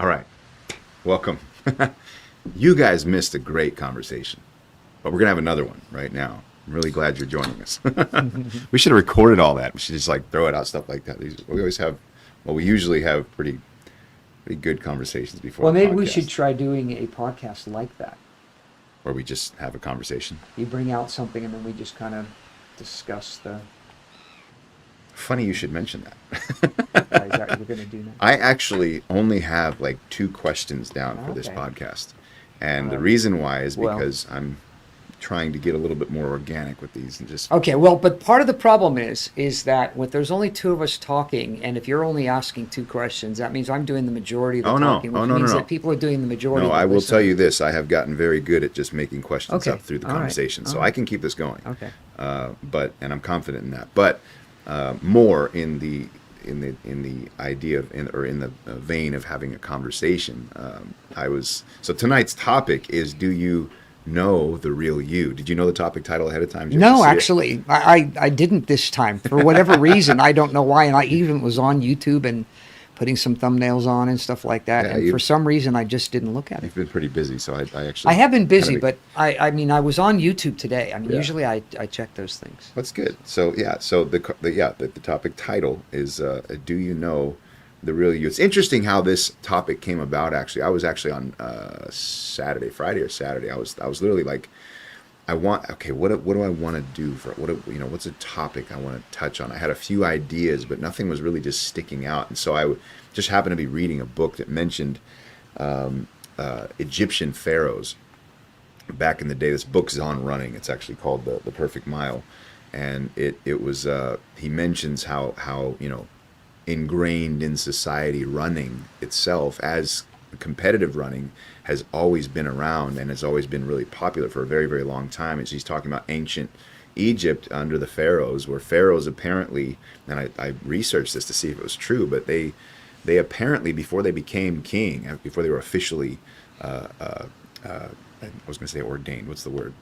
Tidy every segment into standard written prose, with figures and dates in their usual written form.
All right, welcome. You guys missed a great conversation, but we're gonna have another one right now. I'm really glad you're joining us. We should have recorded all that. We should just like throw it out, stuff like that. We always have, well, we usually have pretty good conversations before. Well, the maybe we podcast, should try doing a podcast like that. where we just have a conversation. You bring out something and then we just kind of discuss the. Funny you should mention that. Is that what you're going to do now? I actually only have like 2 questions down for this Okay. podcast. And the reason why is well- because I'm trying to get a little bit more organic with these and just Okay, well, but part of the problem is that when there's only 2 of us talking, and if you're only asking 2 questions, that means I'm doing the majority of the Oh, no. talking, which Oh, no, means no, no. that people are doing the majority. No, of the I will listening. tell you this. I have gotten very good at just making questions Okay. up through the All right. conversation. So All I right. can keep this going. Okay. And I'm confident in that. But more in the idea of in the vein of having a conversation. So tonight's topic is, do you know the real you? Did you know the topic title ahead of time? Did you have to No, see it? actually, I didn't this time for whatever reason. I don't know why, and I even was on YouTube and putting some thumbnails on and stuff like that. Yeah, and for some reason, I just didn't look at it. You've been pretty busy, so I actually I have been busy, kinda- but I mean, I was on YouTube today. I mean, Yeah. usually I check those things. That's good. So yeah, so the topic title is do you know the real you? It's interesting how this topic came about. Actually, I was actually on Friday or Saturday. I was literally like, what do I want to do for what's a topic I want to touch on? I had a few ideas, but nothing was really just sticking out. And so just happened to be reading a book that mentioned Egyptian pharaohs back in the day. This book's on running. It's actually called the Perfect Mile, and it was he mentions how ingrained in society running itself as competitive running has always been around and has always been really popular for a very, very long time. As he's talking about ancient Egypt under the pharaohs, where pharaohs apparently, and I researched this to see if it was true, but they apparently, before they became king, before they were officially I was going to say ordained. What's the word?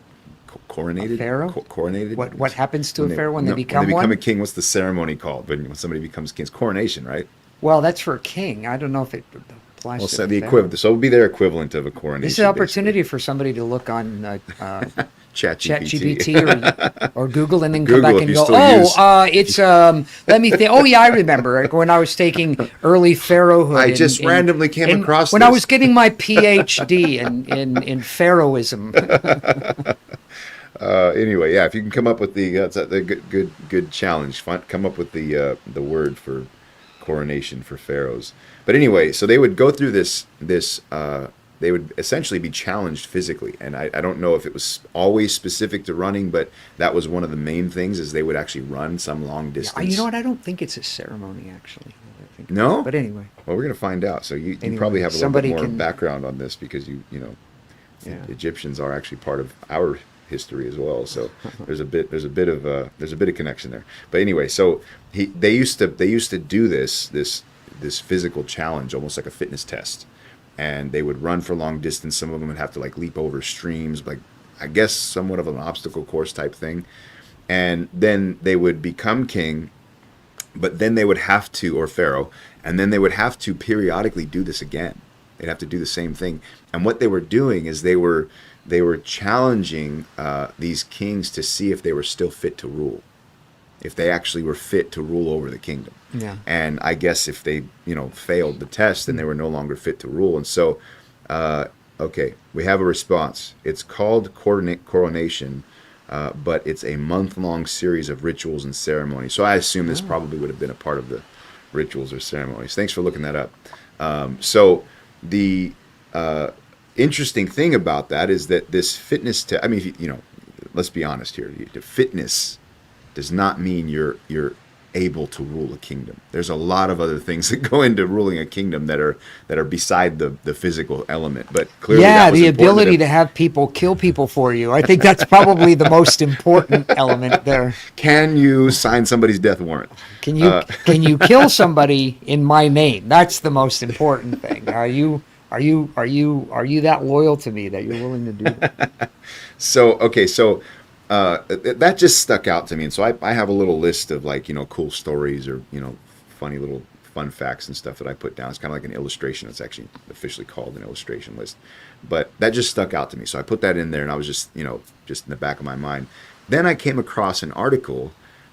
Coronated? A pharaoh? Coronated? What happens to a pharaoh when they no, become when they become one? a king? What's the ceremony called when somebody becomes king? It's coronation, right? Well, that's for a king. I don't know if it applies Well, to so a the pharaoh. equivalent. So it would be their equivalent of a coronation. This is an opportunity for somebody to look on ChatGPT. or Google and then Google come back if and you go, still use- it's, let me think. Oh, yeah, I remember when I was taking early pharaohhood. I just randomly came across when I this. was getting my PhD in pharaohism. Anyway, yeah, if you can come up with that's a good challenge. Come up with the word for coronation for pharaohs. But anyway, so they would go through this. They would essentially be challenged physically, and I don't know if it was always specific to running, but that was one of the main things, is they would actually run some long distance. You know what? I don't think it's a ceremony, actually. I think No? But anyway. Well, we're gonna find out. So you Anyway, probably have a little bit somebody more can- background on this because Yeah. Egyptians are actually part of our history as well. So there's a bit of connection there. But anyway, so they used to do this physical challenge, almost like a fitness test, and they would run for long distance. Some of them would have to like leap over streams, like I guess somewhat of an obstacle course type thing, and then they would become king. But then they would have to, or pharaoh, and then they would have to periodically do this again. They'd have to do the same thing. And what they were doing is they were challenging these kings to see if they were still fit to rule, if they actually were fit to rule over the kingdom. Yeah. And I guess if they failed the test, then they were no longer fit to rule. And so, okay, we have a response. It's called coronation. But it's a month-long series of rituals and ceremonies. So I assume this probably would have been a part of the rituals or ceremonies. Thanks for looking that up. So the interesting thing about that is that this fitness test, I mean, if let's be honest here. The fitness does not mean you're able to rule a kingdom. There's a lot of other things that go into ruling a kingdom that are beside the physical element. But clearly, that was the important ability to have people kill people for you. I think that's probably the most important element there. Can you sign somebody's death warrant? Can you kill somebody in my name? That's the most important thing. Are you that loyal to me that you're willing to do that? So that just stuck out to me, and so I have a little list of cool stories or funny little fun facts and stuff that I put down. It's kind of like an illustration. It's actually officially called an illustration list. But that just stuck out to me. So I put that in there, and I was just, just in the back of my mind. Then I came across an article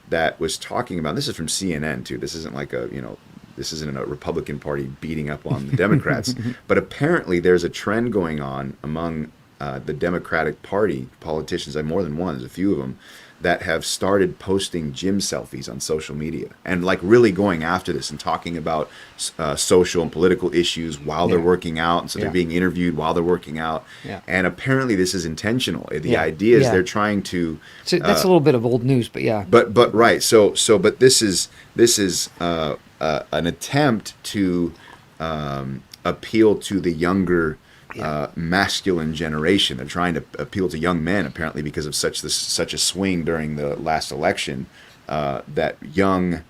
that was talking about, this is from CNN too. This isn't like this isn't a Republican Party beating up on the Democrats. But apparently there's a trend going on among the Democratic Party politicians. I have more than one, there's a few of them, that have started posting gym selfies on social media and like really going after this and talking about social and political issues while they're working out. And so they're being interviewed while they're working out. Yeah. And apparently this is intentional. The idea is they're trying to. So that's a little bit of old news, but yeah. But right. But this is an attempt to appeal to the younger masculine generation. They're trying to appeal to young men, apparently, because of such a swing during the last election, that young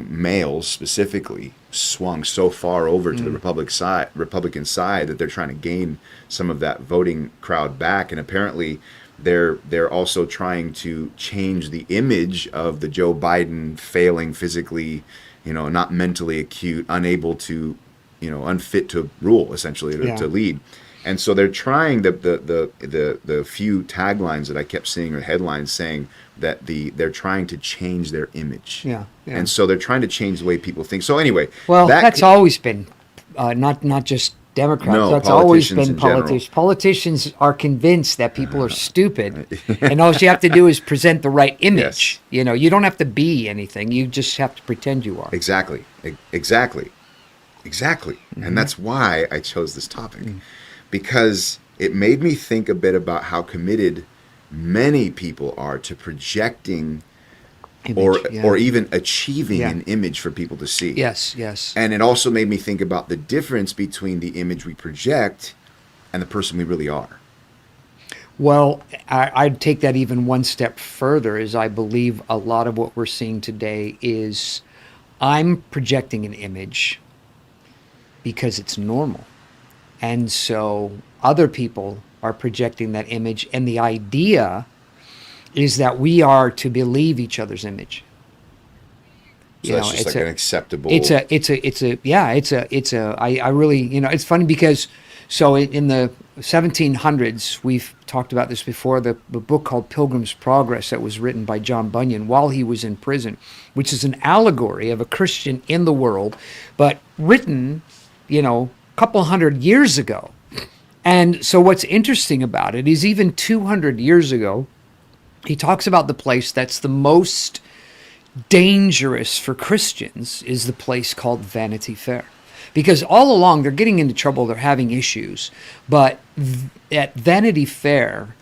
males specifically swung so far over to the Republican side that they're trying to gain some of that voting crowd back. And apparently they're also trying to change the image of the Joe Biden failing physically, not mentally acute, unable to, unfit to rule, essentially, to lead. And so they're trying the few taglines that I kept seeing, or headlines saying that they're trying to change their image. Yeah. And so they're trying to change the way people think. So anyway, well, that's always been not just Democrats. No, that's always been politicians. Politicians are convinced that people are stupid, and all you have to do is present the right image. Yes. You don't have to be anything. You just have to pretend you are. Exactly. Mm-hmm. And that's why I chose this topic, because it made me think a bit about how committed many people are to projecting or even achieving an image for people to see. Yes. And it also made me think about the difference between the image we project and the person we really are. Well, I'd take that even one step further, is I believe a lot of what we're seeing today is I'm projecting an image because it's normal. And so other people are projecting that image, and the idea is that we are to believe each other's image. So that's just like an acceptable. I really, it's funny because, so in the 1700s, we've talked about this before, the book called Pilgrim's Progress that was written by John Bunyan while he was in prison, which is an allegory of a Christian in the world, but written, a couple hundred years ago. And so what's interesting about it is even 200 years ago, he talks about the place that's the most dangerous for Christians is the place called Vanity Fair. Because all along they're getting into trouble, they're having issues, but at Vanity Fair,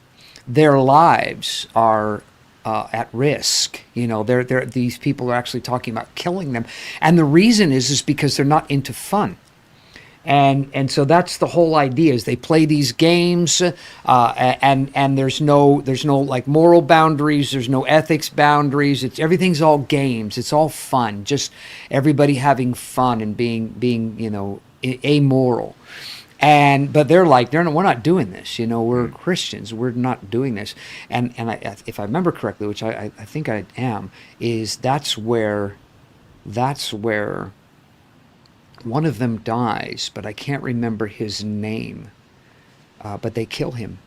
their lives are at risk. These people are actually talking about killing them. And the reason is because they're not into fun. And so that's the whole idea, is they play these games and there's no like moral boundaries, there's no ethics boundaries. Everything's all games. It's all fun. Just everybody having fun and being amoral. But they're like, we're not doing this. We're Christians. We're not doing this. And if I remember correctly, which I think I am, is that's where one of them dies, but I can't remember his name. But they kill him.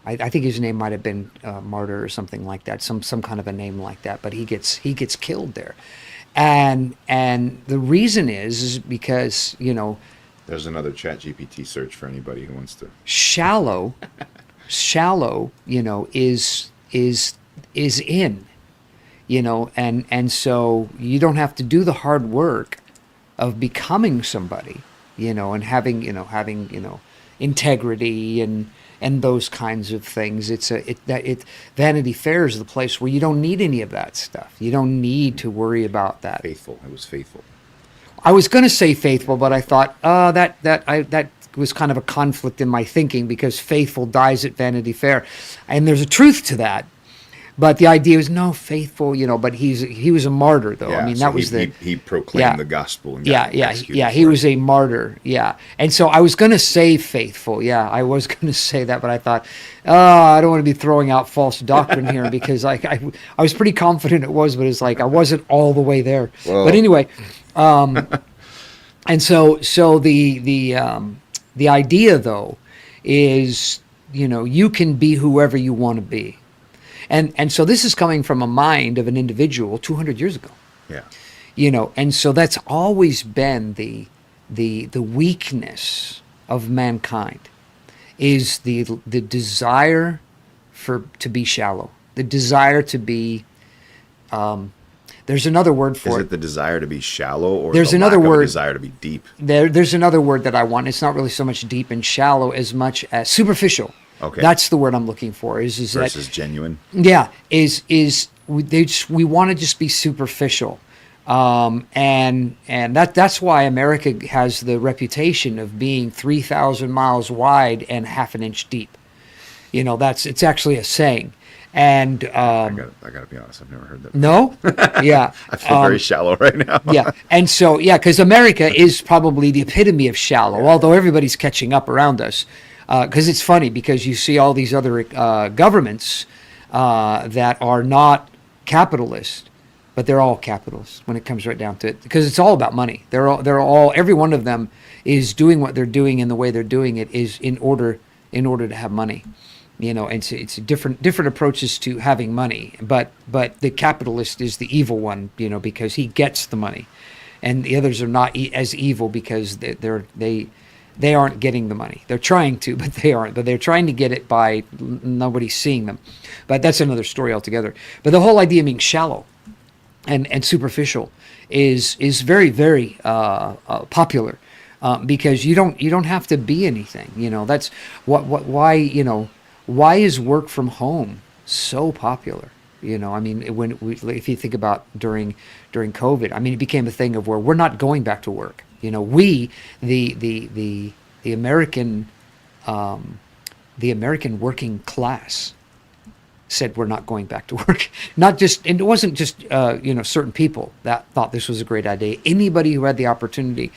I think his name might have been Martyr or something like that, some kind of a name like that. But he gets killed there, and the reason is because there's another ChatGPT search for anybody who wants to. Shallow, is in, and so you don't have to do the hard work of becoming somebody, and having integrity and those kinds of things. Vanity Fair is the place where you don't need any of that stuff. You don't need to worry about that. Faithful. It was faithful. I was going to say faithful, but I thought, that was kind of a conflict in my thinking, because faithful dies at Vanity Fair, and there's a truth to that. But the idea was no faithful, but he was a martyr though. Yeah, I mean, so that was he proclaimed yeah. the gospel and Yeah, got yeah, executed yeah. for He it. was a martyr. Yeah, and so I was going to say faithful. Yeah, I was going to say that, but I thought, oh, I don't want to be throwing out false doctrine here because I was pretty confident it was, but it's like I wasn't all the way there. But Well, anyway, and so the idea though is you can be whoever you want to be, and so this is coming from a mind of an individual 200 years ago. yeah. And so that's always been the weakness of mankind is the desire to be shallow, the desire to be there's another word Is for it the desire to be shallow, or There's the another lack of a word- desire to be deep? There's another word that I want. It's not really so much deep and shallow as much as superficial. Okay. That's the word I'm looking for. Is that Versus genuine. yeah, we want to just be superficial, and that's why America has the reputation of being 3,000 miles wide and half an inch deep. It's actually a saying, and I gotta be honest, I've never heard that. no, yeah, I feel very shallow right now. yeah, and so because America is probably the epitome of shallow, although everybody's catching up around us. Because it's funny because you see all these other governments that are not capitalist, but they're all capitalists when it comes right down to it. Because it's all about money. Every one of them is doing what they're doing and the way they're doing it is in order to have money. And so it's different approaches to having money. But the capitalist is the evil one, because he gets the money, and the others are not as evil because they aren't getting the money. They're trying to, but they aren't. But they're trying to get it by nobody seeing them. But that's another story altogether. But the whole idea of being shallow and superficial is very, very popular because you don't have to be anything. That's why is work from home so popular? I mean, if you think about during COVID, I mean, it became a thing of where we're not going back to work. We, the American working class, said we're not going back to work. Not just, and it wasn't just certain people that thought this was a great idea. Anybody who had the opportunity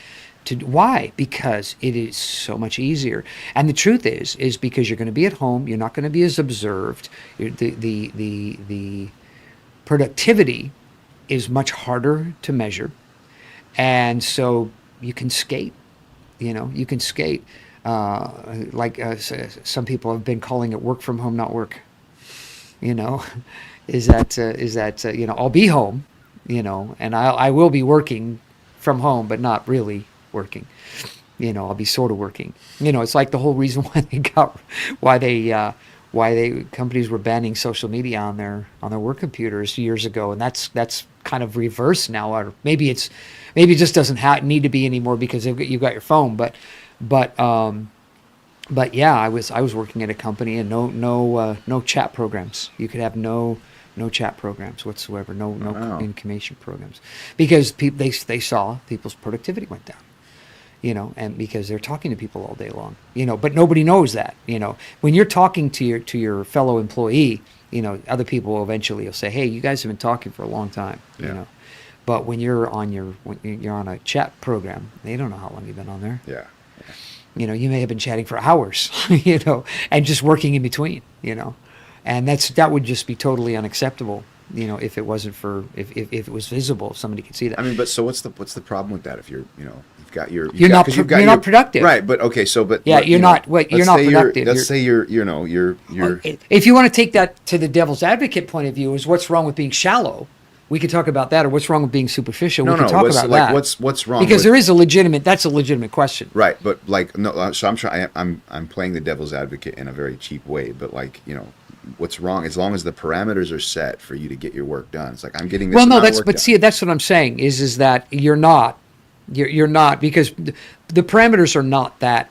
to. Why? Because it is so much easier. And the truth is because you're going to be at home. You're not going to be as observed. The productivity is much harder to measure, and so you can skate. You can skate. Some people have been calling it work from home, not work. Is that I'll be home, and I will be working from home, but not really working. I'll be sort of working. It's like the whole reason why companies were banning social media on their work computers years ago, and that's kind of reversed now, or maybe it just doesn't need to be anymore because you've got your phone. But yeah, I was working at a company and no chat programs. You could have no chat programs whatsoever, no Wow. communication programs, because they saw people's productivity went down. And because they're talking to people all day long, but nobody knows that, when you're talking to your fellow employee, other people eventually will say, hey, you guys have been talking for a long time, Yeah. but when you're on a chat program, they don't know how long you've been on there. Yeah. You may have been chatting for hours, and just working in between, and that would just be totally unacceptable, if it wasn't if it was visible, if somebody could see that. I mean, but so what's the problem with that? If you're You're not productive. Right, but okay, so Yeah, you're not productive. Let's say you're If you want to take that to the devil's advocate point of view, is what's wrong with being shallow? We could talk about that, or what's wrong with being superficial. We could talk about that. What's wrong? Because with, that's a legitimate question. right, but no. So I'm playing the devil's advocate in a very cheap way, but what's wrong? As long as the parameters are set for you to get your work done, it's like I'm getting this. Well, no, amount of work done. see, that's what I'm saying is that you're not because the parameters are not that.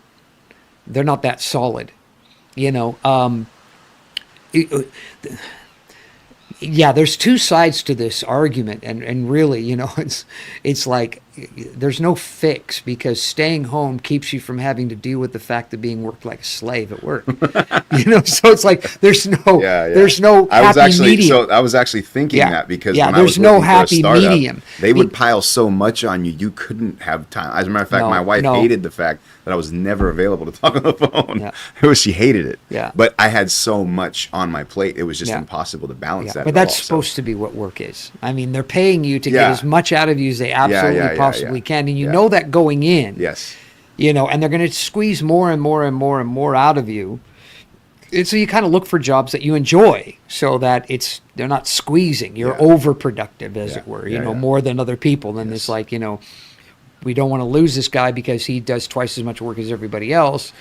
They're not that solid. Yeah, there's two sides to this argument, and really, it's like there's no fix, because staying home keeps you from having to deal with the fact of being worked like a slave at work. So it's like there's no there's no happy medium. So I was actually thinking that, because when I was there's no working for a happy startup, medium. they would pile so much on you, you couldn't have time. As a matter of fact, my wife hated the fact that I was never available to talk on the phone. She hated it. Yeah. But I had so much on my plate, it was just impossible to balance that. But that's supposed to be what work is. I mean, they're paying you to get as much out of you as they absolutely possibly can, and you know that going in. Yes. And they're going to squeeze more and more and more and more out of you. And so you kind of look for jobs that you enjoy, so that they're not squeezing. You're overproductive, as it were. More than other people. And it's like, we don't want to lose this guy because he does twice as much work as everybody else.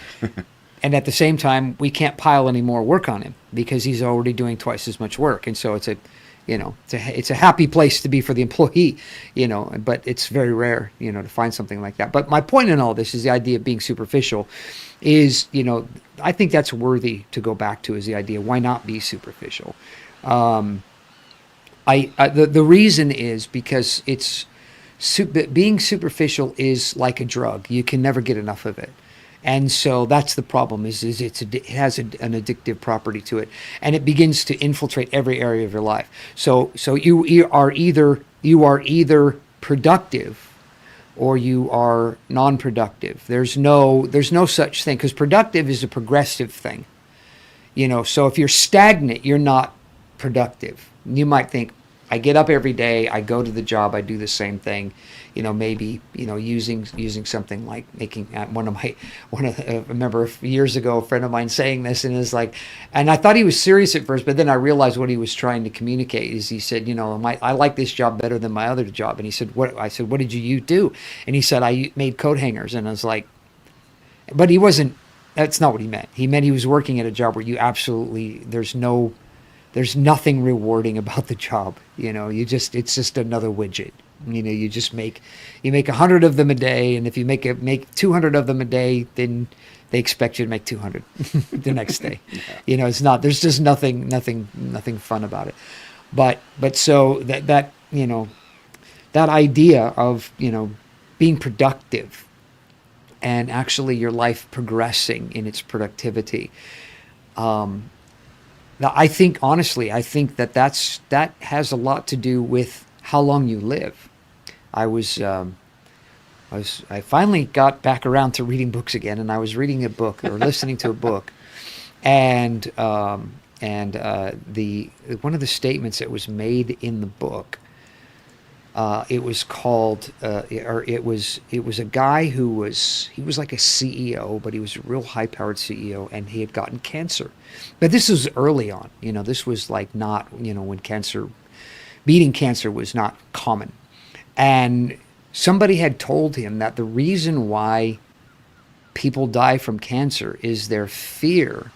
And at the same time, we can't pile any more work on him because he's already doing twice as much work. And so it's a happy place to be for the employee, but it's very rare, to find something like that. But my point in all this is the idea of being superficial is, I think that's worthy to go back to, is the idea, why not be superficial? The reason is because being superficial is like a drug. You can never get enough of it. And so that's the problem, is it has an addictive property to it, and it begins to infiltrate every area of your life. So you are either productive or you are non-productive. There's no such thing, because productive is a progressive thing. So if you're stagnant, you're not productive. You might think, I get up every day, I go to the job, I do the same thing, maybe, using something like making I remember years ago, a friend of mine saying this, and it's like, and I thought he was serious at first, but then I realized what he was trying to communicate is, he said, I like this job better than my other job. And he said, what did you do? And he said, I made coat hangers. And I was like, but that's not what he meant. He meant he was working at a job where there's nothing rewarding about the job. It's just another widget. You make 100 of them a day, and if you make 200 of them a day, then they expect you to make 200 the next day. There's just nothing fun about it. But so that idea of, being productive and actually your life progressing in its productivity, now, I think that has a lot to do with how long you live. I finally got back around to reading books again, and I was reading a book, or listening to a book, and one of the statements that was made in the book, it was a guy who was like a CEO, but he was a real high-powered CEO, and he had gotten cancer. But this was early on, this was like not, when beating cancer was not common. And somebody had told him that the reason why people die from cancer is their fear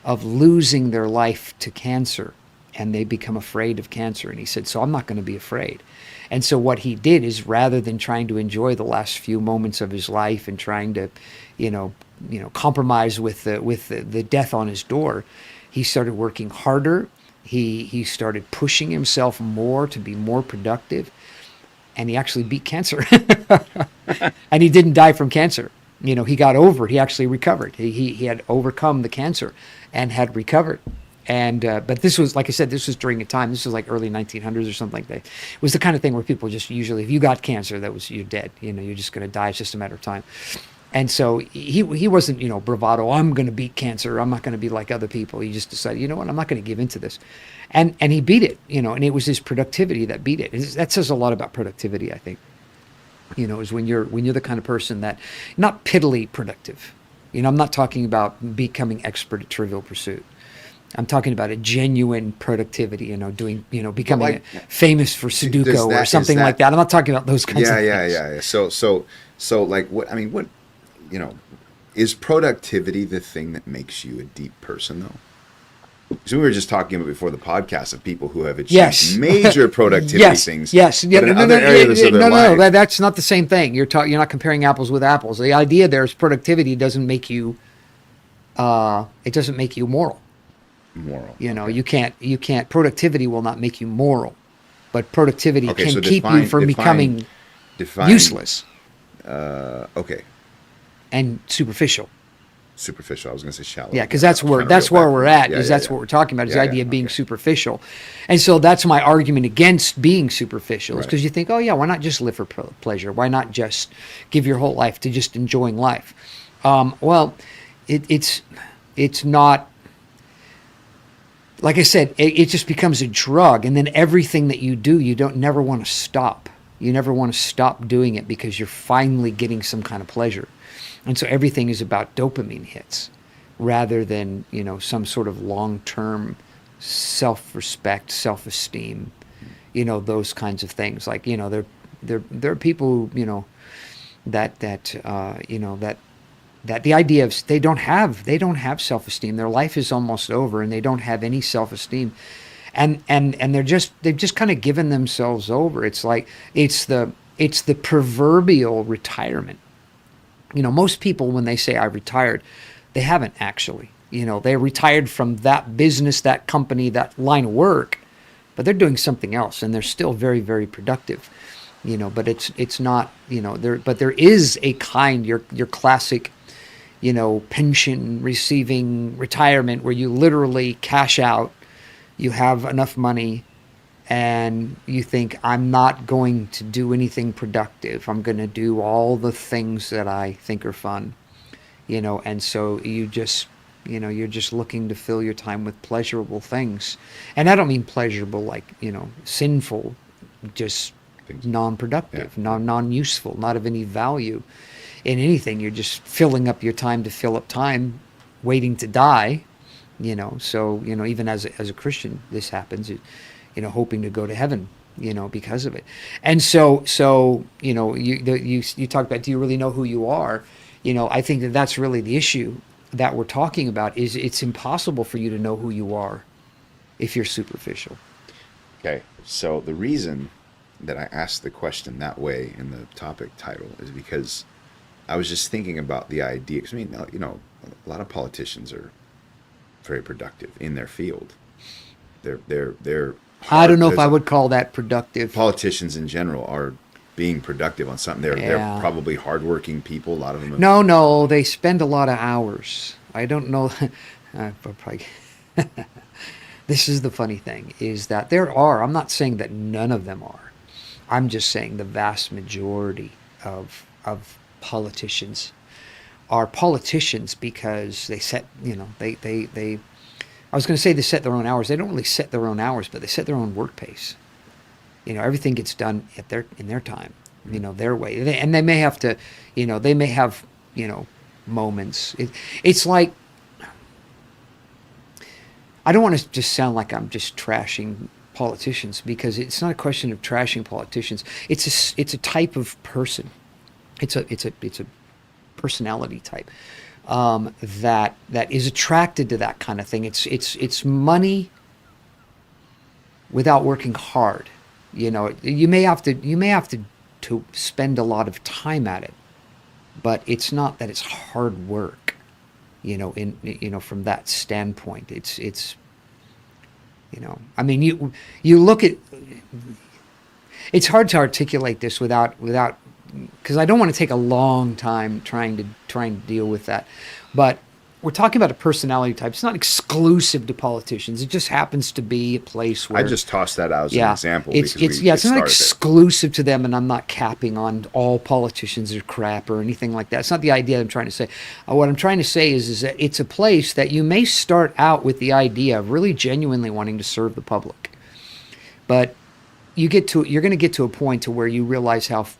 of losing their life to cancer, and they become afraid of cancer. And he said, so I'm not going to be afraid. And so what he did is, rather than trying to enjoy the last few moments of his life and trying to, compromise with the death on his door, he started working harder. He started pushing himself more to be more productive, and he actually beat cancer. And he didn't die from cancer. He got over it. He actually recovered. He had overcome the cancer and had recovered. And but this was, like I said, this was during a time, this was like early 1900s or something like that. It was the kind of thing where people just usually, if you got cancer, you're dead. You're just going to die. It's just a matter of time. And so he wasn't, bravado, I'm going to beat cancer. I'm not going to be like other people. He just decided, I'm not going to give into this. And he beat it, and it was his productivity that beat it. That says a lot about productivity, I think. Is when you're the kind of person that, not piddly productive. I'm not talking about becoming expert at Trivial Pursuit. I'm talking about a genuine productivity, becoming famous for Sudoku or something like that. I'm not talking about those kinds of things. Yeah. So like what, is productivity the thing that makes you a deep person, though? So we were just talking about before the podcast of people who have achieved major productivity things. Yes. But in other areas of their life. No, that's not the same thing. You're not comparing apples with apples. The idea there is productivity doesn't make you, it doesn't make you moral. You can't, productivity will not make you moral, but productivity can keep you from becoming define useless Okay, and superficial. superficial. I was going to say shallow. Yeah, because I that's was where trying to reel we're back. at. Yeah, Is yeah, that's yeah. what we're talking about? Is Yeah, the yeah, idea of being okay. superficial, and so that's my argument against being superficial. Is Right. because you think, oh yeah, why not just live for pleasure? Why not just give your whole life to just enjoying life? Well, it's not. Like I said, it just becomes a drug, and then everything that you do, you don't never want to stop. You never want to stop doing it because you're finally getting some kind of pleasure, and so everything is about dopamine hits, rather than some sort of long-term self-respect, self-esteem, those kinds of things. Like there are people who that the idea of they don't have self-esteem. Their life is almost over and they don't have any self-esteem, and they've just kind of given themselves over. It's like it's the proverbial retirement. Most people, when they say I retired, they haven't actually. They retired from that business, that company, that line of work, but they're doing something else and they're still very, very productive. But it's not, there is a kind, your classic, pension receiving retirement where you literally cash out, you have enough money, and you think, I'm not going to do anything productive. I'm going to do all the things that I think are fun, and so you're just looking to fill your time with pleasurable things. And I don't mean pleasurable like, sinful, just Things. non-productive, Yeah. non-useful, not of any value in anything. You're just filling up your time to fill up time, waiting to die. So even as a Christian, this happens. Hoping to go to heaven, because of it. And so you talked about, do you really know who you are? I think that's really the issue that we're talking about. Is it's impossible for you to know who you are if you're superficial. Okay, so the reason that I asked the question that way in the topic title is because I was just thinking about the idea. 'Cause I mean, a lot of politicians are very productive in their field. They're I don't know if there's I would call that productive. Politicians in general are being productive on something. They're Yeah. probably hardworking people. A lot of them. No, they spend a lot of hours. I don't know. Probably. This is the funny thing, is that I'm not saying that none of them are. I'm just saying the vast majority of politicians are politicians because they set, they I was going to say they set their own hours. They don't really set their own hours, but they set their own work pace. Everything gets done in their time, their way. And they may have to, they may have, moments. It's like, I don't want to just sound like I'm just trashing politicians, because it's not a question of trashing politicians. It's a type of person. It's a personality type. That is attracted to that kind of thing. It's money without working hard. You may have to spend a lot of time at it, but it's not that it's hard work. From that standpoint, it's I mean, you look at. It's hard to articulate this without because I don't want to take a long time trying to deal with that. But we're talking about a personality type. It's not exclusive to politicians. It just happens to be a place where I just tossed that out as an example. It's because it's not started exclusive to them, and I'm not capping on all politicians are crap or anything like that. It's not the idea I'm trying to say. What I'm trying to say is that it's a place that you may start out with the idea of really genuinely wanting to serve the public, but you're going to get to a point to where you realize how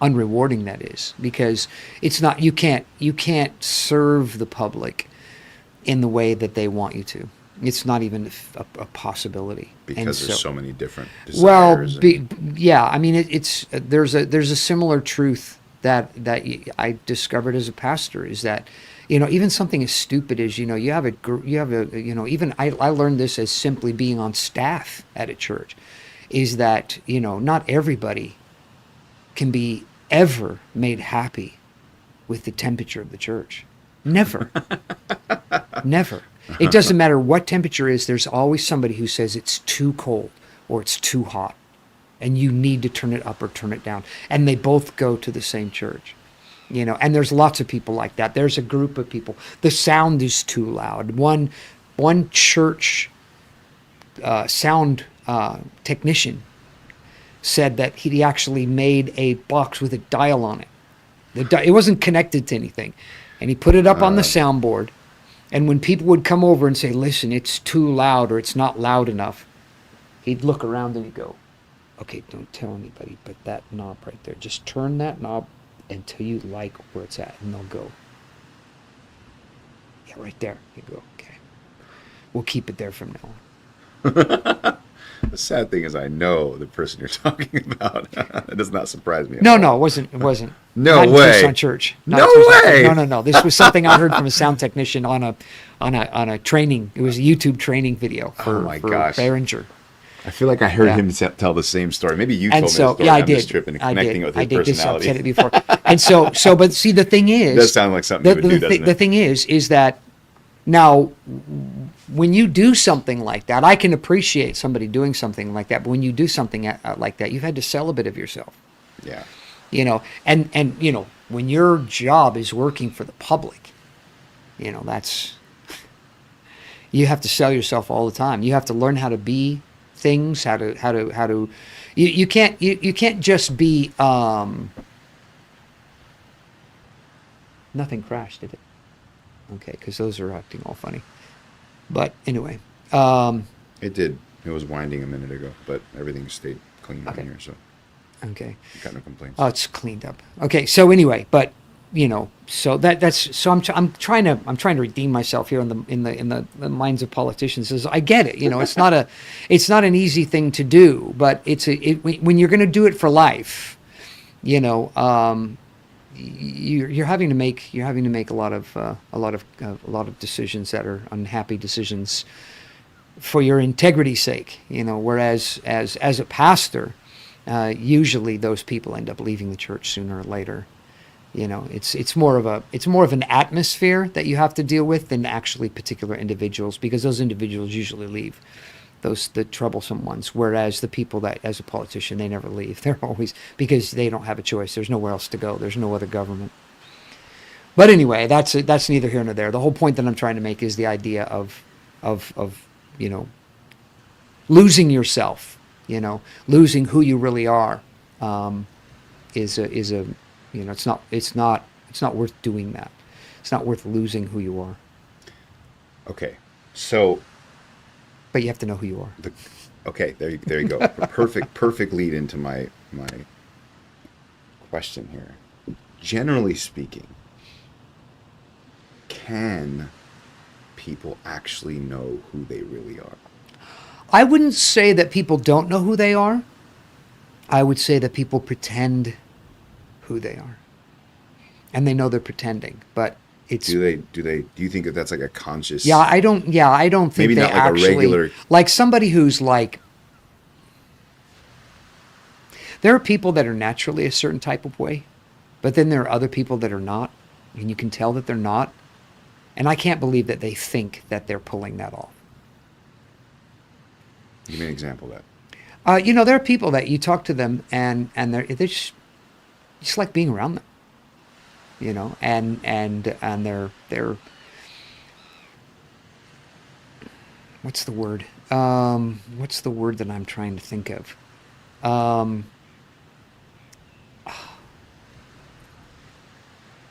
unrewarding that is, because it's not, you can't serve the public in the way that they want you to. It's not even a possibility, because and there's so many different well, desires. yeah, I mean, there's a similar truth that I discovered as a pastor, is that even something as stupid as you have even I learned this as simply being on staff at a church, is that not everybody can be ever made happy with the temperature of the church. Never. Never. It doesn't matter what temperature is, there's always somebody who says it's too cold. or it's too hot, and you need to turn it up or turn it down. And they both go to the same church, and there's lots of people like that. There's a group of people. The sound is too loud. One church sound technician said that he actually made a box with a dial on it. It wasn't connected to anything, and he put it up on the soundboard. And when people would come over and say, "Listen, it's too loud," or "It's not loud enough," he'd look around and he'd go, "Okay, don't tell anybody, but that knob right there, just turn that knob until you like where it's at," and they'll go, "Yeah, right there." You go, "Okay, we'll keep it there from now on." The sad thing is, I know the person you're talking about. It does not surprise me. No, it wasn't. No Not way. Tucson Church. Not No Tucson way. Church. No. This was something I heard from a sound technician on a training. It was a YouTube training video for gosh. Behringer. I feel like I heard Yeah. him tell the same story. Maybe you And told so, me the story yeah, I on this did. trip and I connecting did. with I his did. personality. I've said it before. And so, but see, the thing is, It does sound like something you would do, doesn't the it? thing is that now, when you do something like that, I can appreciate somebody doing something like that. But when you do something like that, you've had to sell a bit of yourself. Yeah. And when your job is working for the public, that's, you have to sell yourself all the time. You have to learn how to be things, you can't just be, nothing crashed, did it? Okay, because those are acting all funny. But anyway, It did. It was winding a minute ago, but everything stayed clean Okay. on here, so okay. got no complaints. Oh, it's cleaned up. Okay, so anyway, but so I'm trying to redeem myself here in the minds of politicians. Is I get it. It's not an easy thing to do, but when you're going to do it for life, you're having to make a lot of decisions that are unhappy decisions for your integrity's sake. Whereas as a pastor, usually those people end up leaving the church sooner or later. It's more of an atmosphere that you have to deal with than actually particular individuals, because those individuals usually leave, the troublesome ones. Whereas the people that, as a politician, they never leave. They're always, because they don't have a choice. There's nowhere else to go. There's no other government. But anyway, that's neither here nor there. The whole point that I'm trying to make is the idea of losing yourself, losing who you really are, is a it's not worth doing that. It's not worth losing who you are. Okay, so But you have to know who you are. okay, there you go. A perfect lead into my question here. Generally speaking, can people actually know who they really are? I wouldn't say that people don't know who they are. I would say that people pretend who they are, and they know they're pretending, but it's. Do you think that that's like a conscious? I don't think Maybe they not like a actually, regular- like somebody who's like. There are people that are naturally a certain type of way, but then there are other people that are not, and you can tell that they're not, and I can't believe that they think that they're pulling that off. Give me an example of that. There are people that you talk to them and they're just like being around them, and they're what's the word? What's the word that I'm trying to think of?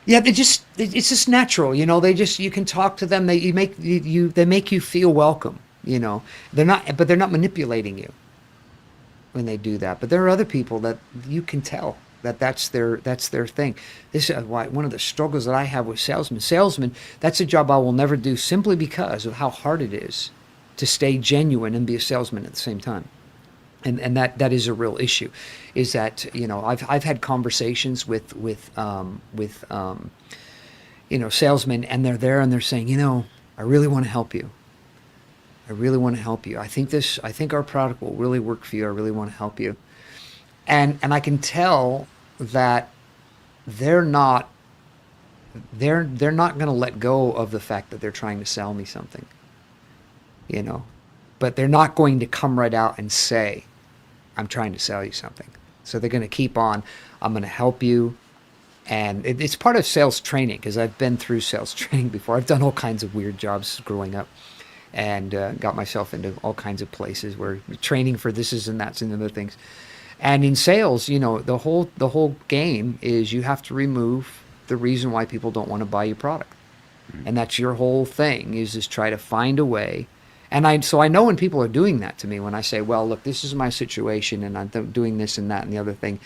Yeah, it's just natural, you can talk to them. They make you feel welcome, They're not manipulating you when they do that. But there are other people that you can tell that's their thing. This is why one of the struggles that I have with salesmen, that's a job I will never do, simply because of how hard it is to stay genuine and be a salesman at the same time. And that is a real issue, is that I've had conversations with salesmen, and they're there and they're saying, I really want to help you. I really want to help you. I think our product will really work for you. I really want to help you. And I can tell that they're not going to let go of the fact that they're trying to sell me something. But they're not going to come right out and say, I'm trying to sell you something. So they're going to keep on. I'm going to help you. And it's part of sales training, because I've been through sales training before. I've done all kinds of weird jobs growing up, and got myself into all kinds of places where training for this is and that's and other things. And in sales, you know, the whole game is you have to remove the reason why people don't want to buy your product. And that's your whole thing, is just try to find a way. And so I know when people are doing that to me, when I say, well, look, this is my situation and I'm doing this and that and the other thing.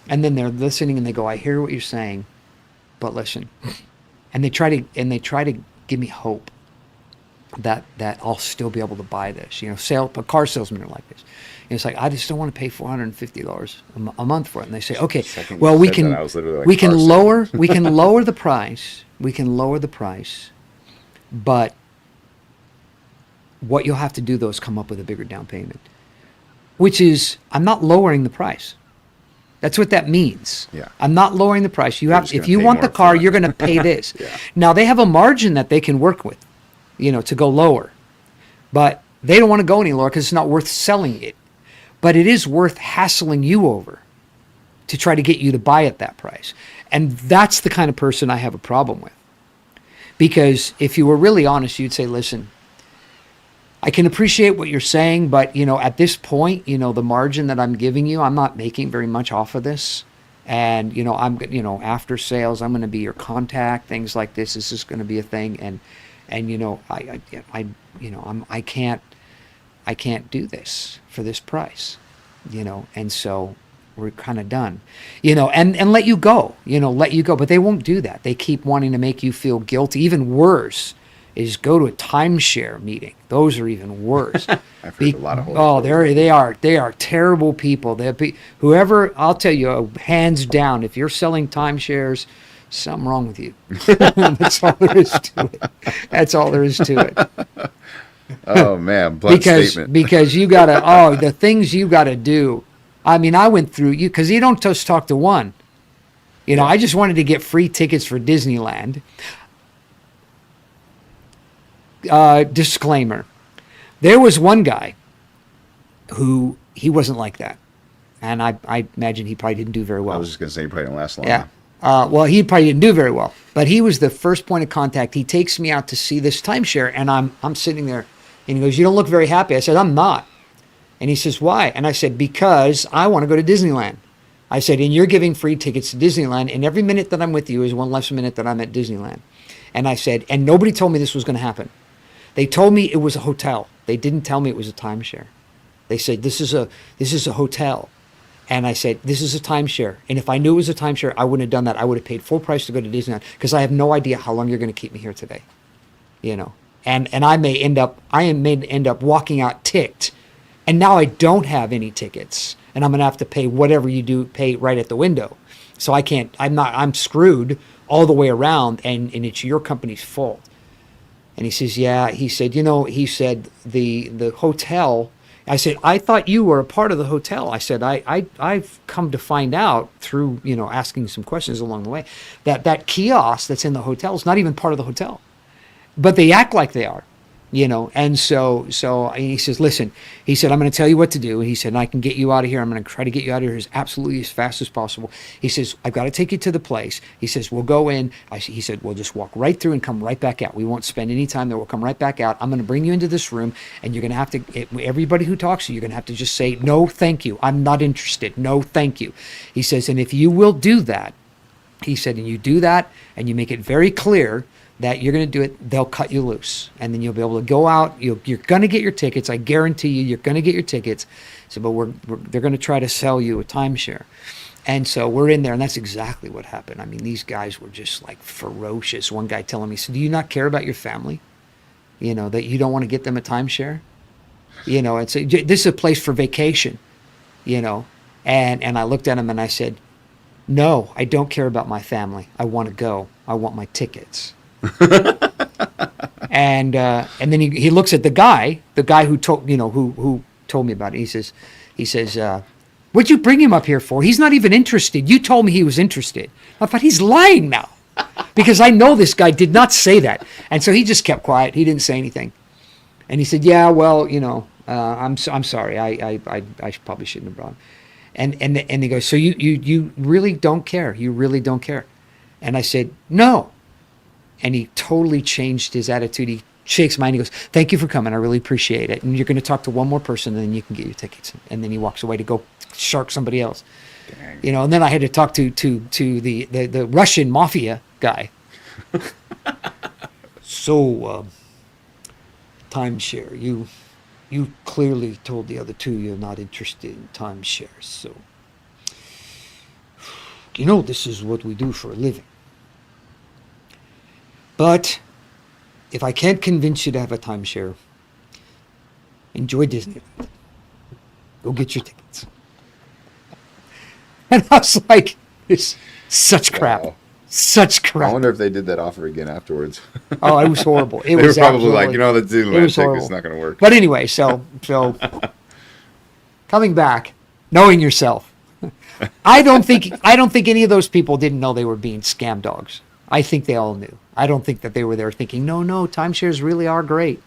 And then they're listening and they go, I hear what you're saying, but listen. And they try to give me hope that I'll still be able to buy this. You know, car salesmen are like this. And it's like, I just don't want to pay $450 a month for it. And they say, okay, well, we can lower the price. We can lower the price, but what you'll have to do, though, is come up with a bigger down payment, which is, I'm not lowering the price. That's what that means. Yeah. I'm not lowering the price. If you want the car, you're going to pay this. Yeah. Now, they have a margin that they can work with, you know, to go lower, but they don't want to go any lower because it's not worth selling it. But it is worth hassling you over to try to get you to buy at that price. And that's the kind of person I have a problem with. Because if you were really honest, you'd say, listen, I can appreciate what you're saying, but, you know, at this point, you know, the margin that I'm giving you, I'm not making very much off of this. And, you know, after sales, I'm going to be your contact, things like this. This is going to be a thing. And, you know, I can't do this for this price, you know, and so we're kind of done, you know, and let you go, but they won't do that. They keep wanting to make you feel guilty. Even worse is go to a timeshare meeting. Those are even worse. I've heard a lot of horror. they are terrible people. Whoever, I'll tell you, hands down, if you're selling timeshares, something wrong with you. That's all there is to it. That's all there is to it. Oh man, blunt statement. Because you gotta, the things you gotta do. I mean, I went through you, because you don't just talk to one. You know, I just wanted to get free tickets for Disneyland. Disclaimer. There was one guy who, he wasn't like that. And I imagine he probably didn't do very well. I was just going to say, he probably didn't last long. Yeah. Well, he probably didn't do very well. But he was the first point of contact. He takes me out to see this timeshare, and I'm sitting there, and he goes, you don't look very happy. I said, I'm not. And he says, why? And I said, because I want to go to Disneyland. I said, and you're giving free tickets to Disneyland, and every minute that I'm with you is one less minute that I'm at Disneyland. And I said, and nobody told me this was going to happen. They told me it was a hotel. They didn't tell me it was a timeshare. They said, this is a hotel. And I said, this is a timeshare. And if I knew it was a timeshare, I wouldn't have done that. I would have paid full price to go to Disneyland, because I have no idea how long you're going to keep me here today. You know, and I may end up walking out ticked. And now I don't have any tickets, and I'm going to have to pay whatever you do, pay right at the window. So I'm screwed all the way around, and it's your company's fault. And he says, yeah, he said, the hotel, I said, I thought you were a part of the hotel. I said, I've come to find out through, you know, asking some questions along the way, that kiosk that's in the hotel is not even part of the hotel, but they act like they are. You know, and so he says, listen, he said, I'm going to tell you what to do. He said, and I can get you out of here. I'm going to try to get you out of here as fast as possible. He says, I've got to take you to the place. He says, we'll go in. He said, we'll just walk right through and come right back out. We won't spend any time there. We'll come right back out. I'm going to bring you into this room, and you're going to have to, everybody who talks to you, you're going to have to just say, no, thank you. I'm not interested. No, thank you. He says, and if you will do that, he said, and you do that, and you make it very clear that you're going to do it, they'll cut you loose. And then you'll be able to go out. You're going to get your tickets. I guarantee you're going to get your tickets. So, but they're going to try to sell you a timeshare. And so we're in there, and that's exactly what happened. I mean, these guys were just like ferocious. One guy telling me, so do you not care about your family? You know, that you don't want to get them a timeshare? You know, this is a place for vacation, you know. And I looked at him and I said, no, I don't care about my family. I want to go. I want my tickets. And then he looks at the guy who told who told me about it. He says, what'd you bring him up here for? He's not even interested. You told me he was interested. I thought, he's lying now, because I know this guy did not say that. And so he just kept quiet. He didn't say anything. And he said, yeah, well, you know, I'm sorry. I probably shouldn't have brought him. And they go, so you really don't care? You really don't care? And I said, no. And he totally changed his attitude. He shakes mine. He goes, thank you for coming. I really appreciate it. And you're going to talk to one more person, and then you can get your tickets. And then he walks away to go shark somebody else. Dang. You know, and then I had to talk to the Russian mafia guy. So, timeshare. You clearly told the other two you're not interested in timeshares. So, you know, this is what we do for a living. But if I can't convince you to have a timeshare, enjoy Disneyland. Go get your tickets. And I was like, "This such crap, Wow. such crap." I wonder if they did that offer again afterwards. Oh, it was horrible. It They were was probably like, absolutely- you know, the it Disneyland was ticket's horrible. not going to work. But anyway, so coming back, knowing yourself, I don't think any of those people didn't know they were being scam dogs. I think they all knew. I don't think that they were there thinking, no, timeshares really are great.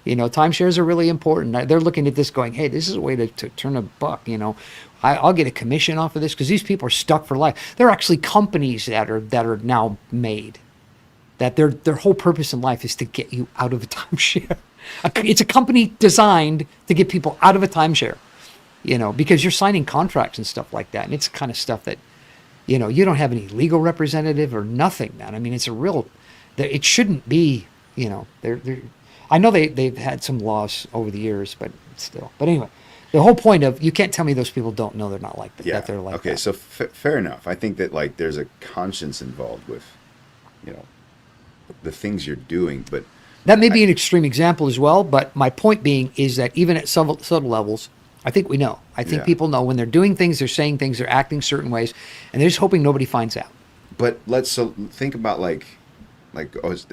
You know, timeshares are really important. They're looking at this going, hey, this is a way to turn a buck. You know, I'll get a commission off of this because these people are stuck for life. There are actually companies that are now made that their whole purpose in life is to get you out of a timeshare. It's a company designed to get people out of a timeshare. You know, because you're signing contracts and stuff like that, and it's the kind of stuff that, you know, you don't have any legal representative or nothing, man. I mean, it's a real. It shouldn't be. You know, they're. I know they've had some laws over the years, but still. But anyway, the whole point of you can't tell me those people don't know they're not like that. Yeah. That they're like okay. that. So fair enough. I think that like there's a conscience involved with, you know, the things you're doing, but That may be an extreme example as well, but my point being is that even at subtle levels, I think we know. I think Yeah. people know when they're doing things, they're saying things, they're acting certain ways, and they're just hoping nobody finds out. But think about like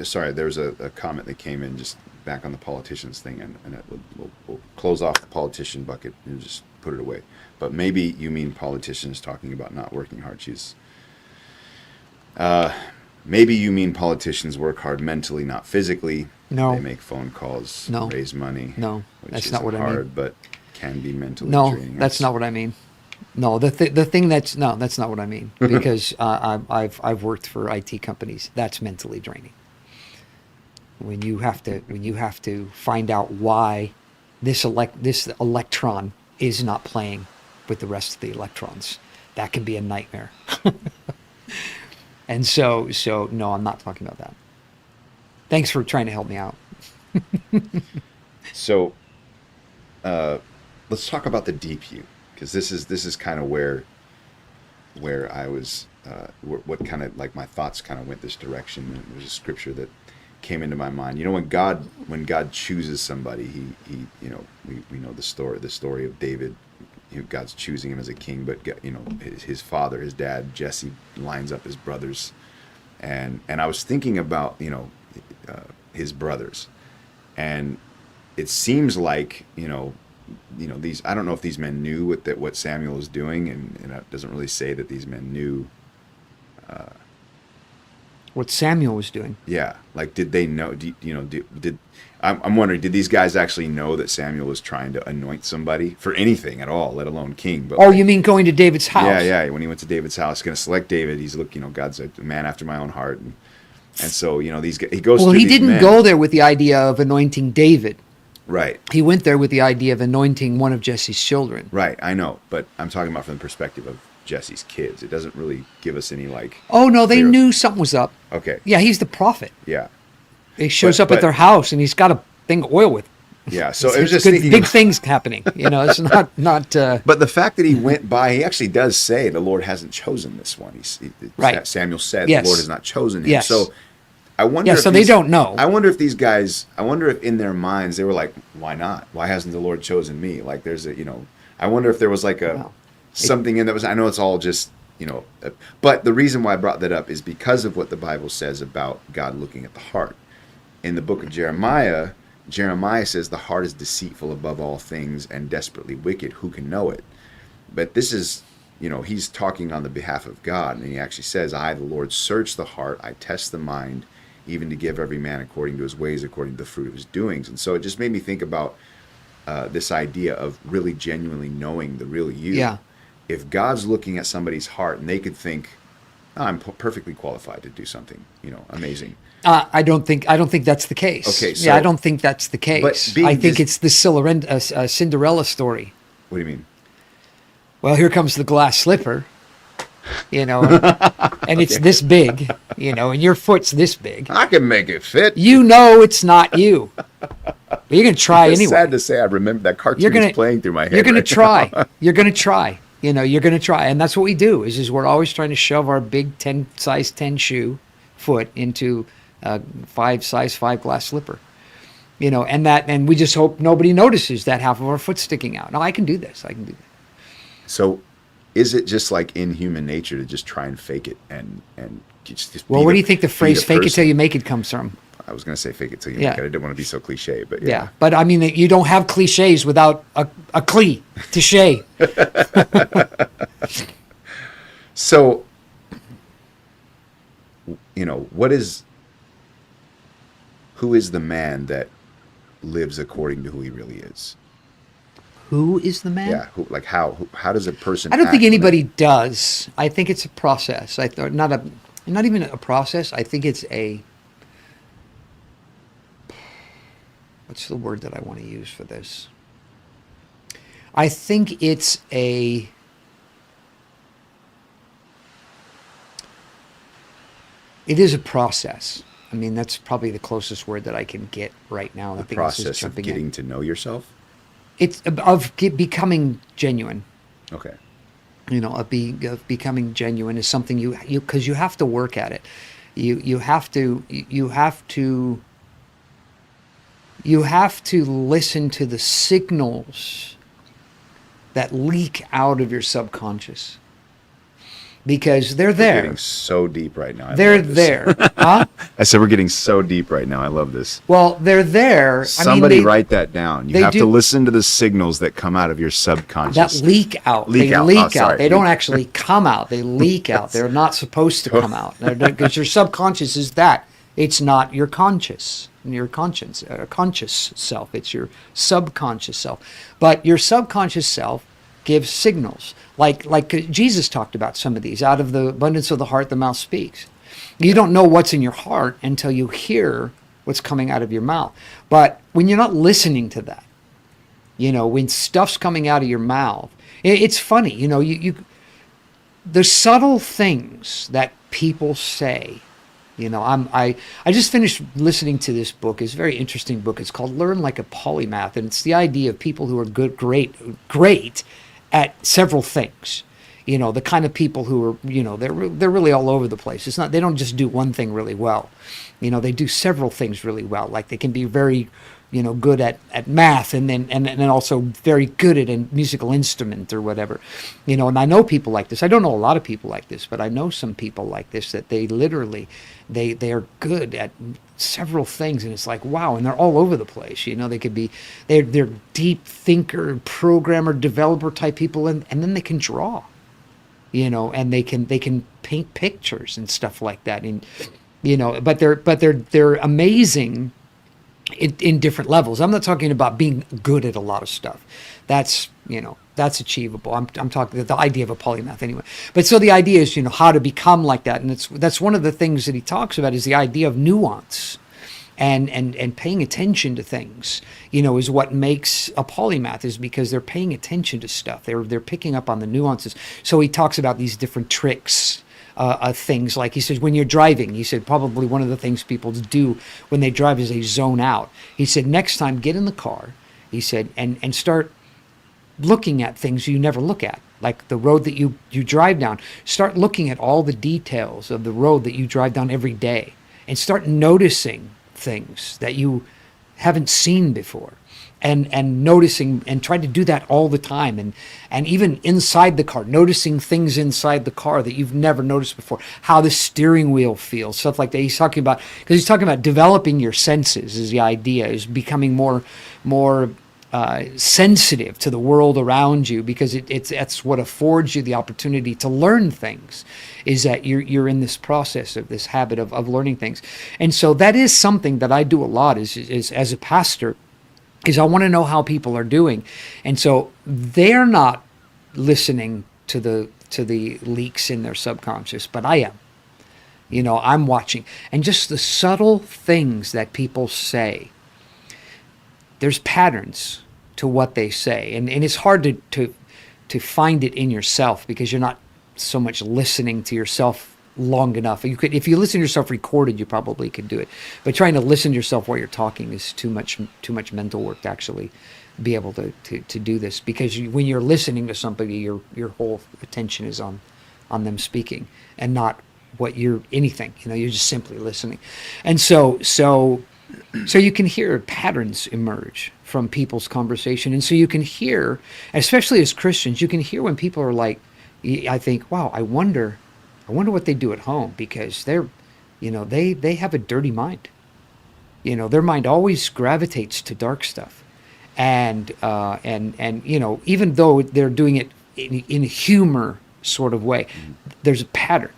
sorry, there was a comment that came in just back on the politicians thing, and we'll close off the politician bucket and just put it away. But maybe you mean politicians talking about not working hard. Maybe you mean politicians work hard mentally, not physically. No. They make phone calls, No. raise money. No, which that's isn't not what I mean. hard, but can be mentally No, draining. that's not what I mean. No, the thing that's no, that's not what I mean because I've worked for IT companies. That's mentally draining. When you have to find out why this electron is not playing with the rest of the electrons, that can be a nightmare. And so no, I'm not talking about that. Thanks for trying to help me out. So, let's talk about the DPU, because this is kind of where I was, what kind of like my thoughts kind of went this direction. And there's a scripture that came into my mind. You know, when God chooses somebody, he you know, we know the story of David. God's choosing him as a king, but you know, his father, his dad, Jesse, lines up his brothers, and I was thinking about, you know, his brothers, and it seems like, you know, these, I don't know if these men knew what Samuel was doing, and it doesn't really say that these men knew. What Samuel was doing. Yeah, like did they know? I'm wondering, did these guys actually know that Samuel was trying to anoint somebody for anything at all, let alone king? But Oh, you mean going to David's house? Yeah. When he went to David's house, going to select David, he's God's a man after my own heart, and so, you know, these guys, he goes. Well, through he these didn't men. go there with the idea of anointing David. Right. He went there with the idea of anointing one of Jesse's children. Right, I know, but I'm talking about from the perspective of Jesse's kids. It doesn't really give us any like. Oh no, they clear- knew something was up. Okay. Yeah, he's the prophet. Yeah. He shows But- up at their house and he's got a thing of oil with. Yeah. So It's- it was it's just thinking. big things happening. You know, it's not. But the fact that he went by, he actually does say the Lord hasn't chosen this one. Right. Samuel said Yes. the Lord has not chosen him. Yes. So I wonder. Yeah, if so they don't know. I wonder if these guys. I wonder if in their minds they were like, "Why not? Why hasn't the Lord chosen me?" Like there's a, you know. I wonder if there was like a Wow. something in that was. I know it's all just, you know, but the reason why I brought that up is because of what the Bible says about God looking at the heart. In the book of Jeremiah says the heart is deceitful above all things and desperately wicked. Who can know it? But this is, you know, he's talking on the behalf of God, and he actually says, I, the Lord, search the heart, I test the mind, even to give every man according to his ways, according to the fruit of his doings. And so it just made me think about, this idea of really genuinely knowing the real you. Yeah. If God's looking at somebody's heart and they could think, "Oh, I'm perfectly qualified to do something, amazing." I don't think that's the case. Okay, yeah, I so- don't think that's the case. being I think just- it's the Cinderella story. What do you mean? Well, here comes the glass slipper, and it's this big, and your foot's this big. I can make it fit. You know it's not you. But you're gonna try It's anyway. sad to say, I remember that cartoon You're gonna is playing through my head. You're gonna right try. now. You're gonna try. You're gonna try, and that's what we do. Is we're always trying to shove our big size 10 shoe foot into a size 5 glass slipper. And we just hope nobody notices that half of our foot sticking out. No, I can do this. I can do that. So, is it just like in human nature to just try and fake it and just Well, be where do you think the be phrase "fake it person? till you make it" comes from? I was going to say fake it till you Yeah. make it. I didn't want to be so cliche, but Yeah, but I mean, you don't have cliches without a cliche. So, who is the man that lives according to who he really is? Who is the man? Yeah, how does a person? I don't think act when anybody does. I think it's a process. Not even a process. I think it's a. What's the word that I want to use for this? I think it's a. It is a process. I mean, that's probably the closest word that I can get right now. the I think this is process of jumping getting in. to know yourself? It's becoming genuine. Okay. Of becoming genuine is something you because you have to work at it. You have to listen to the signals that leak out of your subconscious because they're We're there. getting so deep right now. I They're love this. there. Huh? I said we're getting so deep right now. I love this. Well, they're there. Somebody I mean, write that down. You they have to do- listen to the signals that come out of your subconscious. that leak out. Leak They out. leak Oh, out. sorry. They don't actually come out. They leak out. They're not supposed to come out because your subconscious is that. It's not your conscious, your conscience, conscious self. It's your subconscious self. But your subconscious self gives signals, like Jesus talked about some of these. Out of the abundance of the heart, the mouth speaks. You don't know what's in your heart until you hear what's coming out of your mouth. But when you're not listening to that, when stuff's coming out of your mouth, it's funny. There's subtle things that people say. I just finished listening to this book. It's a very interesting book. It's called Learn Like a Polymath, and it's the idea of people who are great at several things. The kind of people who are, they're really all over the place. It's not, they don't just do one thing really well. They do several things really well. Like they can be very, good at math and then also very good at a musical instrument or whatever. And I know people like this. I don't know a lot of people like this, but I know some people like this that they literally, they are good at several things, and it's like, wow, and they're all over the place. They could be, they're deep thinker, programmer, developer type people, and then they can draw. And they can paint pictures and stuff like that. And but they're amazing in different levels. I'm not talking about being good at a lot of stuff. That's achievable. I'm talking the idea of a polymath anyway. But so the idea is how to become like that, and that's one of the things that he talks about is the idea of nuance. And paying attention to things, is what makes a polymath, is because they're paying attention to stuff. They're picking up on the nuances. So he talks about these different tricks, things like he says when you're driving. He said probably one of the things people do when they drive is they zone out. He said next time get in the car. He said and start looking at things you never look at, like the road that you drive down. Start looking at all the details of the road that you drive down every day, and start noticing things that you haven't seen before, and noticing, and try to do that all the time, and even inside the car, noticing things inside the car that you've never noticed before, how the steering wheel feels, stuff like that. He's talking about developing your senses. Is the idea, is becoming more sensitive to the world around you, because that's what affords you the opportunity to learn things, is that you're in this process of this habit of learning things. And so that is something that I do a lot is as a pastor. is I want to know how people are doing. And so they're not listening to the leaks in their subconscious, but I am. I'm watching. And just the subtle things that people say, there's patterns to what they say. And it's hard to find it in yourself because you're not so much listening to yourself long enough. You could, if you listen to yourself recorded, you probably could do it. But trying to listen to yourself while you're talking is too much mental work to actually be able to do this, because when you're listening to somebody, your whole attention is on them speaking and not what you're anything. You're just simply listening. And so you can hear patterns emerge from people's conversation. And so you can hear, especially as Christians, you can hear when people are like, I think, wow, I wonder what they do at home, because they're, they have a dirty mind. Their mind always gravitates to dark stuff. And even though they're doing it in a humor sort of way, there's a pattern.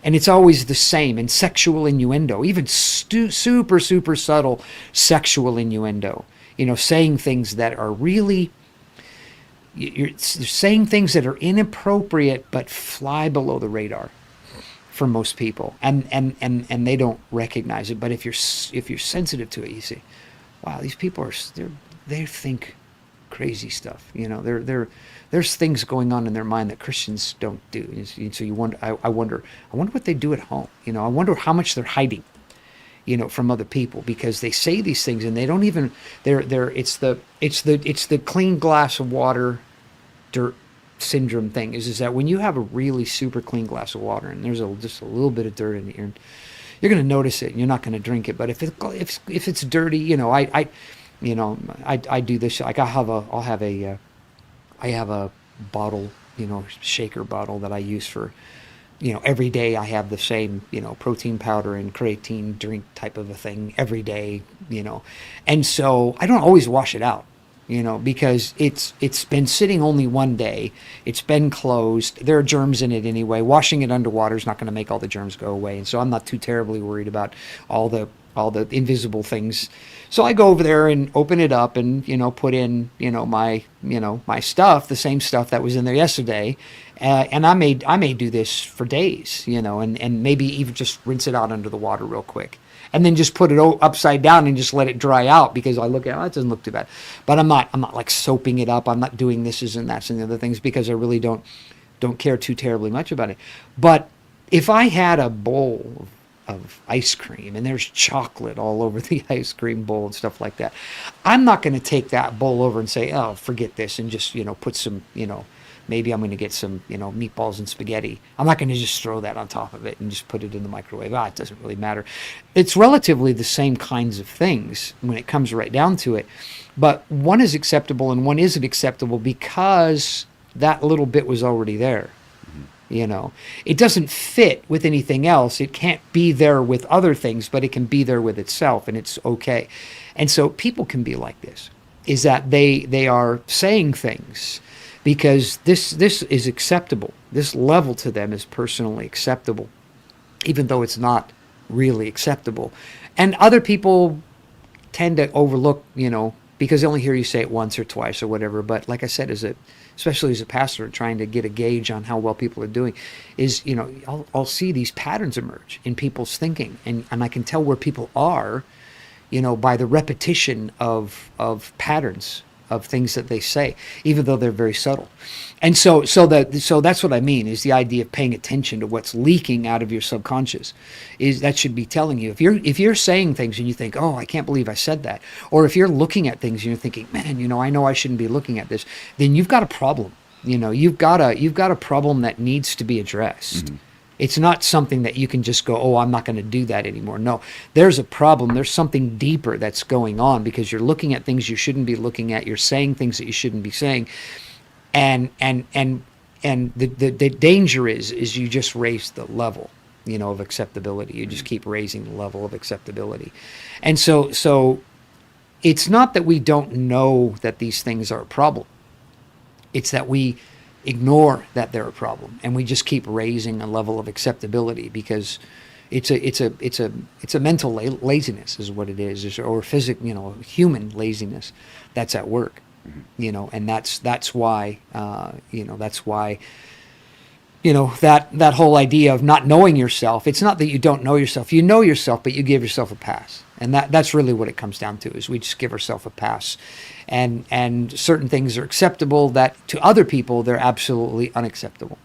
And it's always the same. And sexual innuendo, even super, super subtle sexual innuendo, saying things that are really, you're saying things that are inappropriate but fly below the radar for most people. And they don't recognize it. But if you're sensitive to it, you see, wow, these people they think crazy stuff. There's things going on in their mind that Christians don't do. And so you wonder, I wonder what they do at home. I wonder how much they're hiding, from other people, because they say these things and they don't even. It's the clean glass of water, dirt syndrome thing. Is that when you have a really super clean glass of water and there's just a little bit of dirt in it, you're going to notice it and you're not going to drink it. But if it's dirty, I do this. Like I have a bottle, shaker bottle that I use for, every day. I have the same, protein powder and creatine drink type of a thing every day, and so I don't always wash it out, because it's been sitting only one day. It's been closed. There are germs in it anyway. Washing it underwater is not going to make all the germs go away, and so I'm not too terribly worried about all the invisible things. So I go over there and open it up and, put in, my stuff, the same stuff that was in there yesterday. And I may do this for days, and maybe even just rinse it out under the water real quick. And then just put it upside down and just let it dry out, because I look at it doesn't look too bad. But I'm not like soaping it up. I'm not doing this and that's and the other things, because I really don't care too terribly much about it. But if I had a bowl of ice cream and there's chocolate all over the ice cream bowl and stuff like that, I'm not going to take that bowl over and say, oh, forget this, and just put some, maybe I'm going to get some meatballs and spaghetti. I'm not going to just throw that on top of it and just put it in the microwave. It doesn't really matter. It's relatively the same kinds of things when it comes right down to it, but one is acceptable and one isn't acceptable because that little bit was already there. It doesn't fit with anything else. It can't be there with other things, but it can be there with itself, and it's okay. And so people can be like this, is that they are saying things because this is acceptable. This level to them is personally acceptable, even though it's not really acceptable. And other people tend to overlook, because they only hear you say it once or twice or whatever. But like I said, especially as a pastor, trying to get a gauge on how well people are doing, is, I'll see these patterns emerge in people's thinking, and I can tell where people are, by the repetition of patterns of things that they say, even though they're very subtle. And so that's what I mean, is the idea of paying attention to what's leaking out of your subconscious. Is that should be telling you, if you're saying things and you think, oh, I can't believe I said that, or if you're looking at things and you're thinking, man, I know I shouldn't be looking at this, then you've got a problem. You've got a problem that needs to be addressed. Mm-hmm. It's not something that you can just go, oh, I'm not going to do that anymore. No, there's a problem. There's something deeper that's going on, because you're looking at things you shouldn't be looking at. You're saying things that you shouldn't be saying. And the danger is you just raise the level, of acceptability. You just keep raising the level of acceptability. And so it's not that we don't know that these things are a problem. It's that we ignore that they're a problem, and we just keep raising a level of acceptability, because It's a mental laziness is what it is, or human laziness that's at work, and that's why that whole idea of not knowing yourself. It's not that you don't know yourself. You know yourself, but you give yourself a pass. And that's really what it comes down to, is we just give ourselves a pass. And certain things are acceptable that to other people, they're absolutely unacceptable.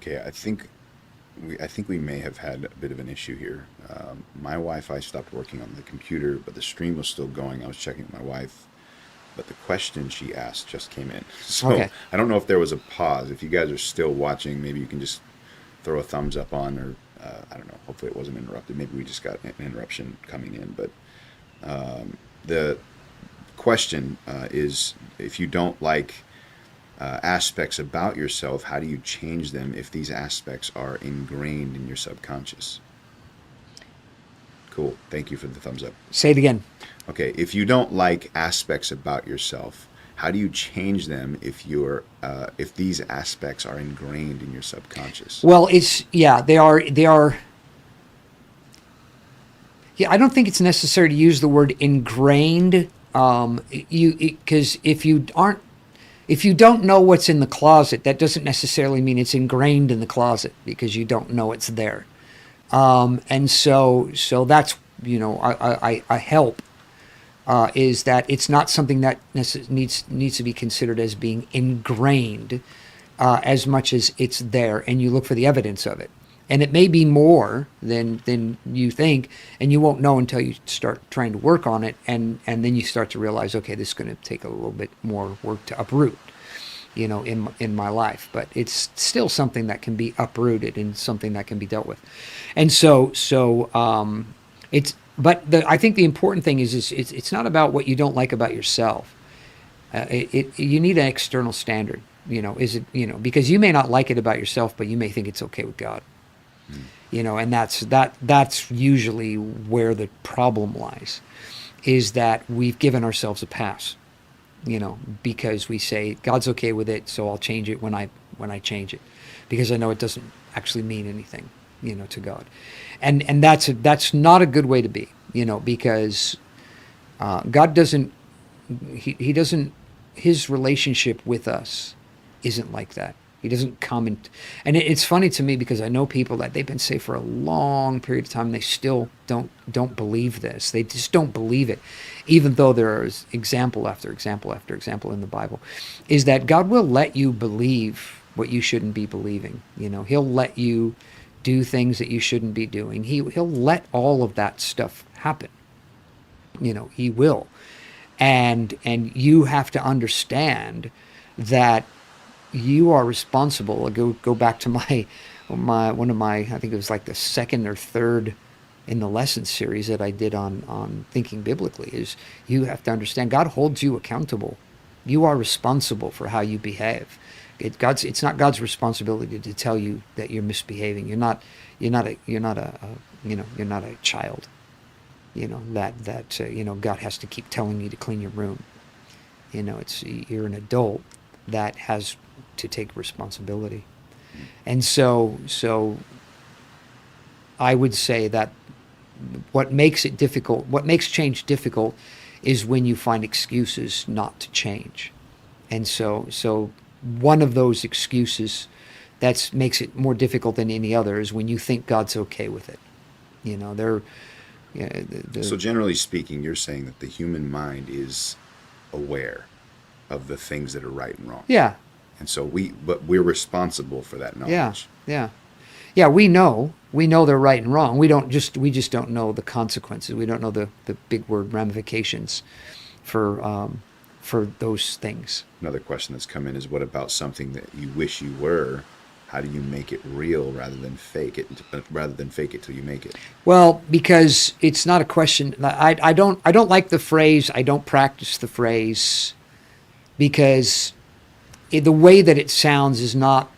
Okay, I think we may have had a bit of an issue here. My Wi-Fi stopped working on the computer, but the stream was still going. I was checking with my wife, but the question she asked just came in. So Okay. I don't know if there was a pause. If you guys are still watching, maybe you can just throw a thumbs up on, or I don't know. Hopefully it wasn't interrupted. Maybe we just got an interruption coming in. But the question is, if you don't like aspects about yourself, how do you change them if these aspects are ingrained in your subconscious? Cool. Thank you for the thumbs up. Say it again. Okay, if you don't like aspects about yourself, how do you change them if these aspects are ingrained in your subconscious? Well, they are. Yeah, I don't think it's necessary to use the word ingrained. Because if you don't know what's in the closet, that doesn't necessarily mean it's ingrained in the closet, because you don't know it's there. And so that's, I help, is that it's not something that needs to be considered as being ingrained, as much as it's there, and you look for the evidence of it. And it may be more than you think, and you won't know until you start trying to work on it, and then you start to realize, okay, this is going to take a little bit more work to uproot, in my life. But it's still something that can be uprooted and something that can be dealt with. And I think the important thing is it's not about what you don't like about yourself. You need an external standard. Because you may not like it about yourself, but you may think it's okay with God. And that's usually where the problem lies, is that we've given ourselves a pass, because we say God's okay with it, so I'll change it when I change it, because I know it doesn't actually mean anything, to God. And that's not a good way to be, because God doesn't, he doesn't, his relationship with us isn't like that. He doesn't come and it's funny to me, because I know people that they've been saved for a long period of time, and they still don't believe this. They just don't believe it, even though there is example after example after example in the Bible, is that God will let you believe what you shouldn't be believing. He'll let you do things that you shouldn't be doing. He'll let all of that stuff happen. He will, and you have to understand that you are responsible. Go back to one of my, I think it was like the second or third in the lesson series that I did on thinking biblically, is you have to understand God holds you accountable. You are responsible for how you behave. It's not God's responsibility to tell you that you're misbehaving. You're not a child. God has to keep telling you to clean your room. You're an adult that has to take responsibility. And so I would say that what makes change difficult is when you find excuses not to change. And so one of those excuses that makes it more difficult than any other is when you think God's okay with it. So generally speaking, you're saying that the human mind is aware of the things that are right and wrong. Yeah. And so we're responsible for that knowledge. Yeah. We know they're right and wrong. We just don't know the consequences. We don't know the big word ramifications for those things. Another question that's come in is, what about something that you wish you were? How do you make it real rather than fake it till you make it? Well, because it's not a question. I don't like the phrase. I don't practice the phrase, because the way that it sounds is not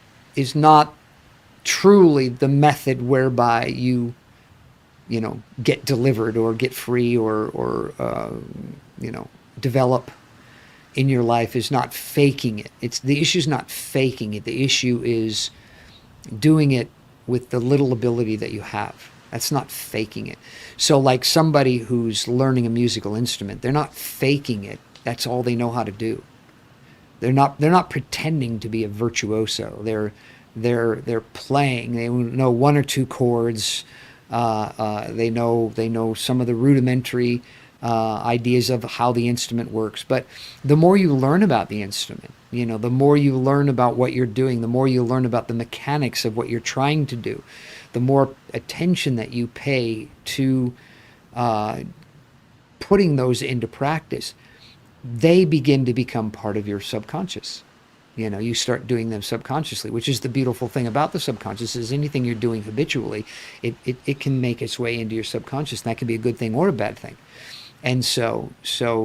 truly the method whereby you get delivered or get free or develop in your life. Is not faking it. The issue is not faking it. The issue is doing it with the little ability that you have. That's not faking it. So like somebody who's learning a musical instrument, they're not faking it. That's all they know how to do. They're not pretending to be a virtuoso. They're playing. They know one or two chords. They know some of the rudimentary ideas of how the instrument works. But the more you learn about the instrument, the more you learn about what you're doing, the more you learn about the mechanics of what you're trying to do, the more attention that you pay to putting those into practice, they begin to become part of your subconscious. You start doing them subconsciously, which is the beautiful thing about the subconscious. Is anything you're doing habitually, it can make its way into your subconscious, and that can be a good thing or a bad thing. And so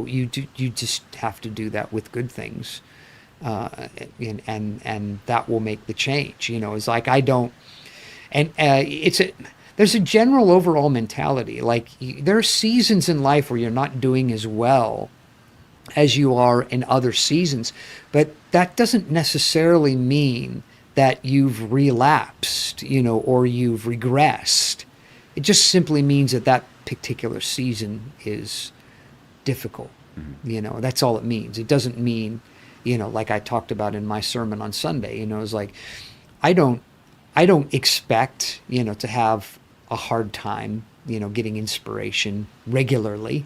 you just have to do that with good things, and that will make the change. It's like I don't, and there's a general overall mentality. Like there are seasons in life where you're not doing as well as you are in other seasons, but that doesn't necessarily mean that you've relapsed, or you've regressed. It just simply means that particular season is difficult. That's all it means. It doesn't mean, like I talked about in my sermon on Sunday, it's like I don't expect, to have a hard time, getting inspiration regularly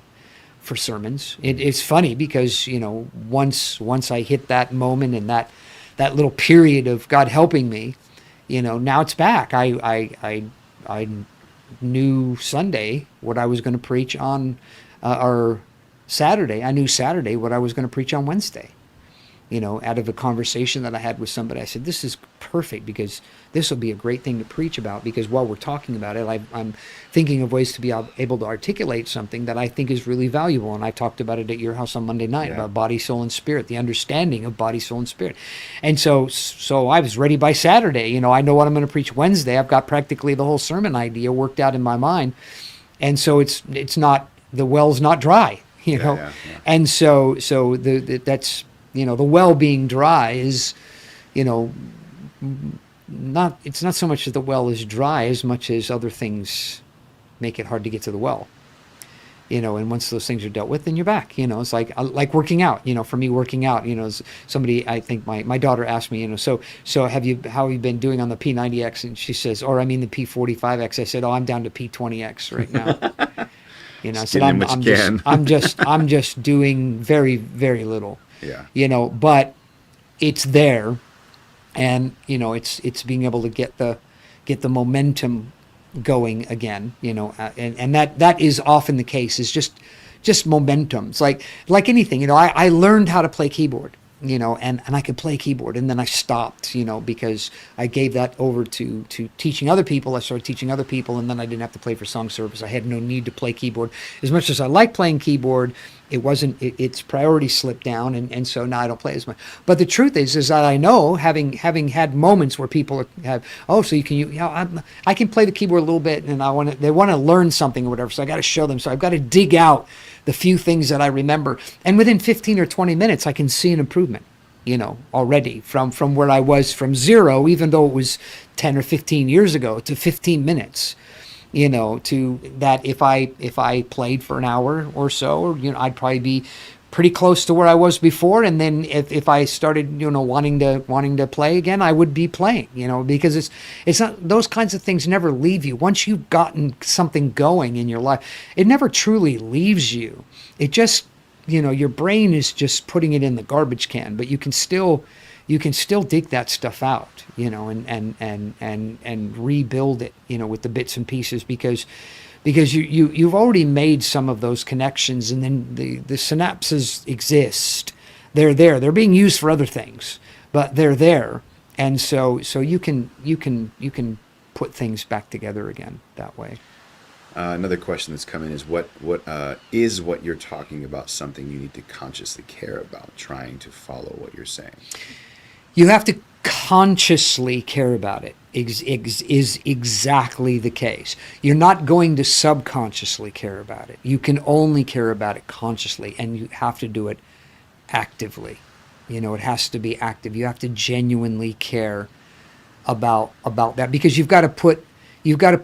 for sermons. It's funny because once I hit that moment and that little period of God helping me, now it's back. I knew Sunday what I was going to preach on, or Saturday. I knew Saturday what I was going to preach on Wednesday. Out of a conversation that I had with somebody, I said, this is perfect because this will be a great thing to preach about, because while we're talking about it, I'm thinking of ways to be able to articulate something that I think is really valuable. And I talked about it at your house on Monday night, about body, soul, and spirit, the understanding of body, soul, and spirit. And so I was ready by Saturday. I know what I'm going to preach Wednesday. I've got practically the whole sermon idea worked out in my mind. And so it's not, the well's not dry, And so that's, the well being dry is, it's not so much that the well is dry as much as other things make it hard to get to the well. And once those things are dealt with, then you're back. It's like working out. For me, working out. Somebody, I think my daughter asked me, so how have you been doing on the P90X? And she says, or I mean the P45X. I said, I'm down to P20X right now. I said I'm just doing very, very little. Yeah. But it's there, and it's being able to get the momentum going again. And that is often the case. Is just momentum. It's like anything. I learned how to play keyboard. And I could play keyboard, and then I stopped, because I gave that over to teaching other people. I started teaching other people, and then I didn't have to play for song service. I had no need to play keyboard. As much as I like playing keyboard, its priority slipped down, and so now I don't play as much. But the truth is that I know, having had moments where people so I can play the keyboard a little bit, and they want to learn something or whatever, so I got to show them. So I've got to dig out the few things that I remember, and within 15 or 20 minutes, I can see an improvement, already from where I was from zero, even though it was 10 or 15 years ago, to 15 minutes, to that. If I played for an hour or so, I'd probably be pretty close to where I was before. And then if I started, wanting to play again, I would be playing, because it's not, those kinds of things never leave you. Once you've gotten something going in your life, it never truly leaves you. It just, your brain is just putting it in the garbage can, but you can still dig that stuff out, and rebuild it, with the bits and pieces, because you've already made some of those connections, and then the synapses exist. They're there. They're being used for other things, but they're there, and so you can put things back together again that way. Another question that's come in is what is what you're talking about something you need to consciously care about, trying to follow what you're saying? You have to consciously care about it. Is exactly the case. You're not going to subconsciously care about it. You can only care about it consciously, and you have to do it actively. It has to be active. You have to genuinely care about that, because you've got to put you've got to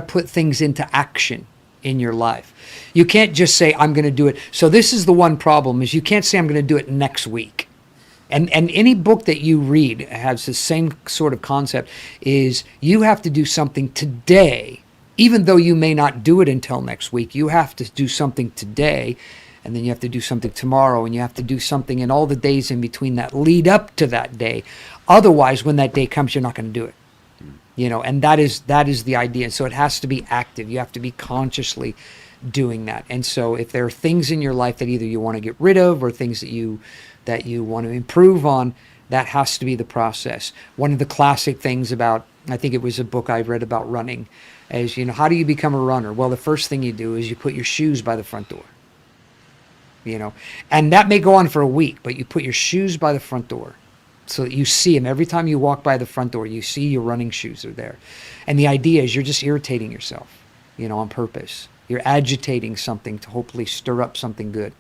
put things into action in your life. You can't just say, I'm going to do it. So this is the one problem, is you can't say, I'm going to do it next week. And any book that you read has the same sort of concept, is you have to do something today, even though you may not do it until next week. You have to do something today, and then you have to do something tomorrow, and you have to do something in all the days in between that lead up to that day. Otherwise, when that day comes, you're not going to do it. And that is the idea. So it has to be active. You have to be consciously doing that. And so if there are things in your life that either you want to get rid of or things that you want to improve on, that has to be the process. One of the classic things about, I think it was a book I read about running, is, how do you become a runner? Well, the first thing you do is you put your shoes by the front door. And that may go on for a week, but you put your shoes by the front door, so that you see them. Every time you walk by the front door, you see your running shoes are there. And the idea is you're just irritating yourself, on purpose. You're agitating something to hopefully stir up something good,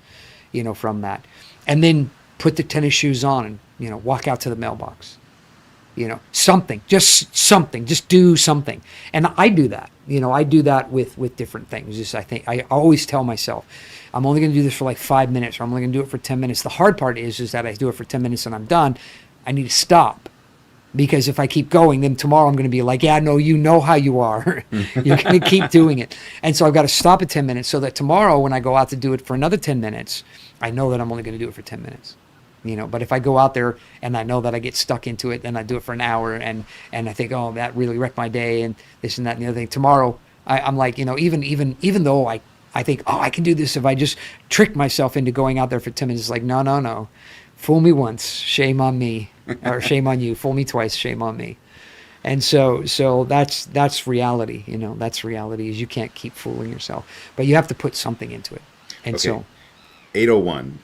from that. And then put the tennis shoes on and, walk out to the mailbox. Something, just do something. And I do that. I do that with different things. I always tell myself, I'm only going to do this for like 5 minutes, or I'm only going to do it for 10 minutes. The hard part is that I do it for 10 minutes and I'm done. I need to stop, because if I keep going, then tomorrow I'm going to be like, yeah, no, you know how you are. You're going to keep doing it. And so I've got to stop at 10 minutes, so that tomorrow when I go out to do it for another 10 minutes, I know that I'm only going to do it for 10 minutes. But if I go out there and I know that I get stuck into it, then I do it for an hour, and I think, oh, that really wrecked my day, and this and that and the other thing. Tomorrow, I'm like, even though I think, oh, I can do this if I just trick myself into going out there for 10 minutes. It's like, no. Fool me once, shame on me, or shame on you. Fool me twice, shame on me. And so that's reality. That's reality, is you can't keep fooling yourself, but you have to put something into it. And okay. so 801,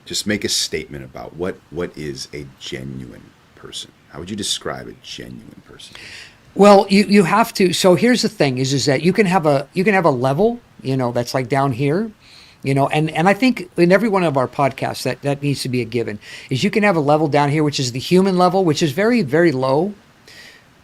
just make a statement about what is a genuine person. How would you describe a genuine person? Well, you have to. So here's the thing: is that you can have a level, that's like down here, and I think in every one of our podcasts that needs to be a given, is you can have a level down here, which is the human level, which is very, very low,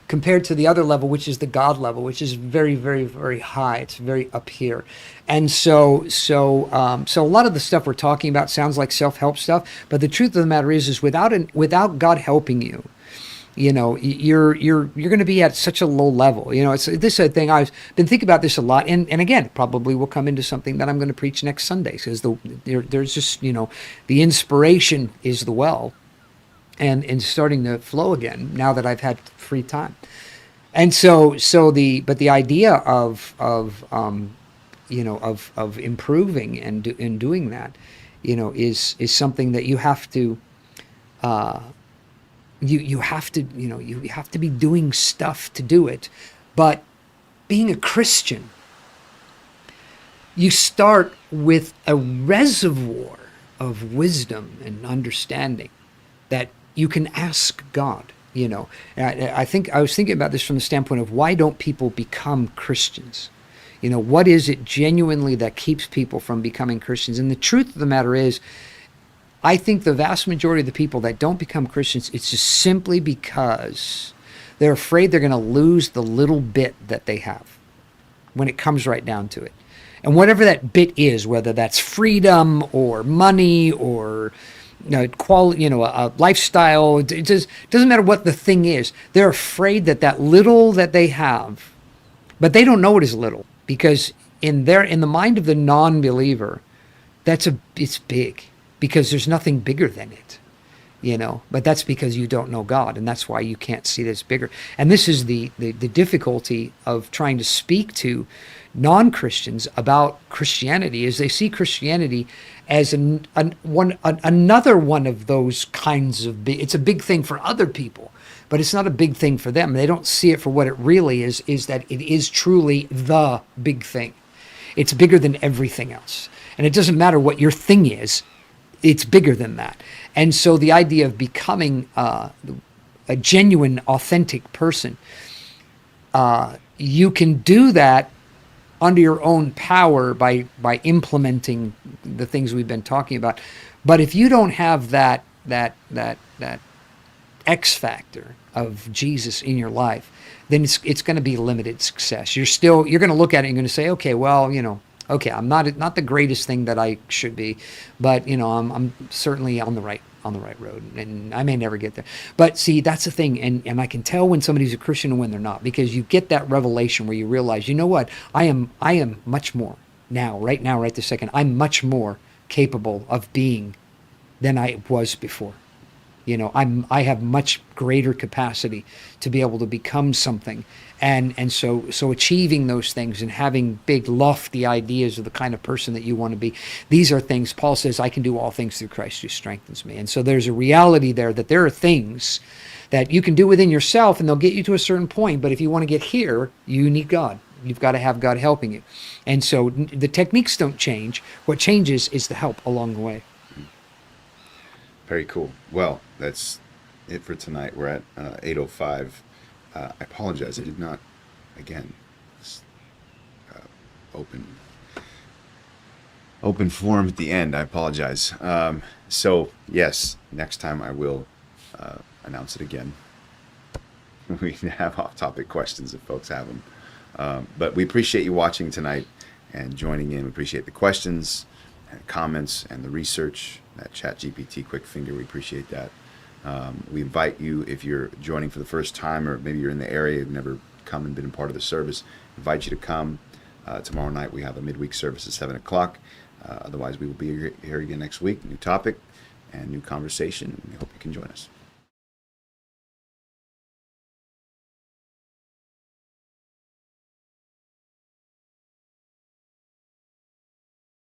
compared to the other level, which is the God level, which is very, very, very high. It's very up here. And so a lot of the stuff we're talking about sounds like self-help stuff, but the truth of the matter is without God helping you, you're going to be at such a low level. This is a thing I've been thinking about this a lot, and again, probably will come into something that I'm going to preach next Sunday, because there's just the inspiration is the well, and starting to flow again now that I've had free time, and but the idea of improving and doing that, is something that you have to. You have to be doing stuff to do it. But being a Christian, you start with a reservoir of wisdom and understanding that you can ask God. I think I was thinking about this from the standpoint of, why don't people become Christians? What is it genuinely that keeps people from becoming Christians? And the truth of the matter is, I think the vast majority of the people that don't become Christians, it's just simply because they're afraid they're going to lose the little bit that they have when it comes right down to it. And whatever that bit is, whether that's freedom or money or quality, a lifestyle, it just doesn't matter what the thing is. They're afraid that little that they have, but they don't know it is little, because in the mind of the non-believer, it's big. Because there's nothing bigger than it, but that's because you don't know God, and that's why you can't see this bigger. And this is the difficulty of trying to speak to non-Christians about Christianity, is they see Christianity as another one of those kinds of it's a big thing for other people, but it's not a big thing for them. They don't see it for what it really is that it is truly the big thing. It's bigger than everything else. And it doesn't matter what your thing is. It's bigger than that. And so the idea of becoming a genuine, authentic person, you can do that under your own power by implementing the things we've been talking about. But if you don't have that that X factor of Jesus in your life, then it's going to be limited success. You're going to look at it and you're going to say, okay, well, okay, I'm not the greatest thing that I should be, but I'm certainly on the right road, and I may never get there. But see, that's the thing, and I can tell when somebody's a Christian and when they're not, because you get that revelation where you realize, you know what, I am much more right now, right this second, I'm much more capable of being than I was before. I have much greater capacity to be able to become something, and so achieving those things and having big lofty ideas of the kind of person that you want to be. These are things Paul says, I can do all things through Christ who strengthens me. And so there's a reality there that there are things that you can do within yourself, and they'll get you to a certain point. But if you want to get here, you need God. You've got to have God helping you. And so the techniques don't change. What changes is the help along the way. Very cool. Well, that's it for tonight. We're at 8:05. I apologize. I did not, again, open forum at the end. I apologize. So, yes, next time I will announce it again. We can have off-topic questions if folks have them. But we appreciate you watching tonight and joining in. We appreciate the questions and comments and the research. That ChatGPT quick finger, we appreciate that. We invite you, if you're joining for the first time, or maybe you're in the area, you've never come and been a part of the service, invite you to come. Tomorrow night we have a midweek service at 7 o'clock. Otherwise, we will be here again next week. New topic and new conversation. We hope you can join us.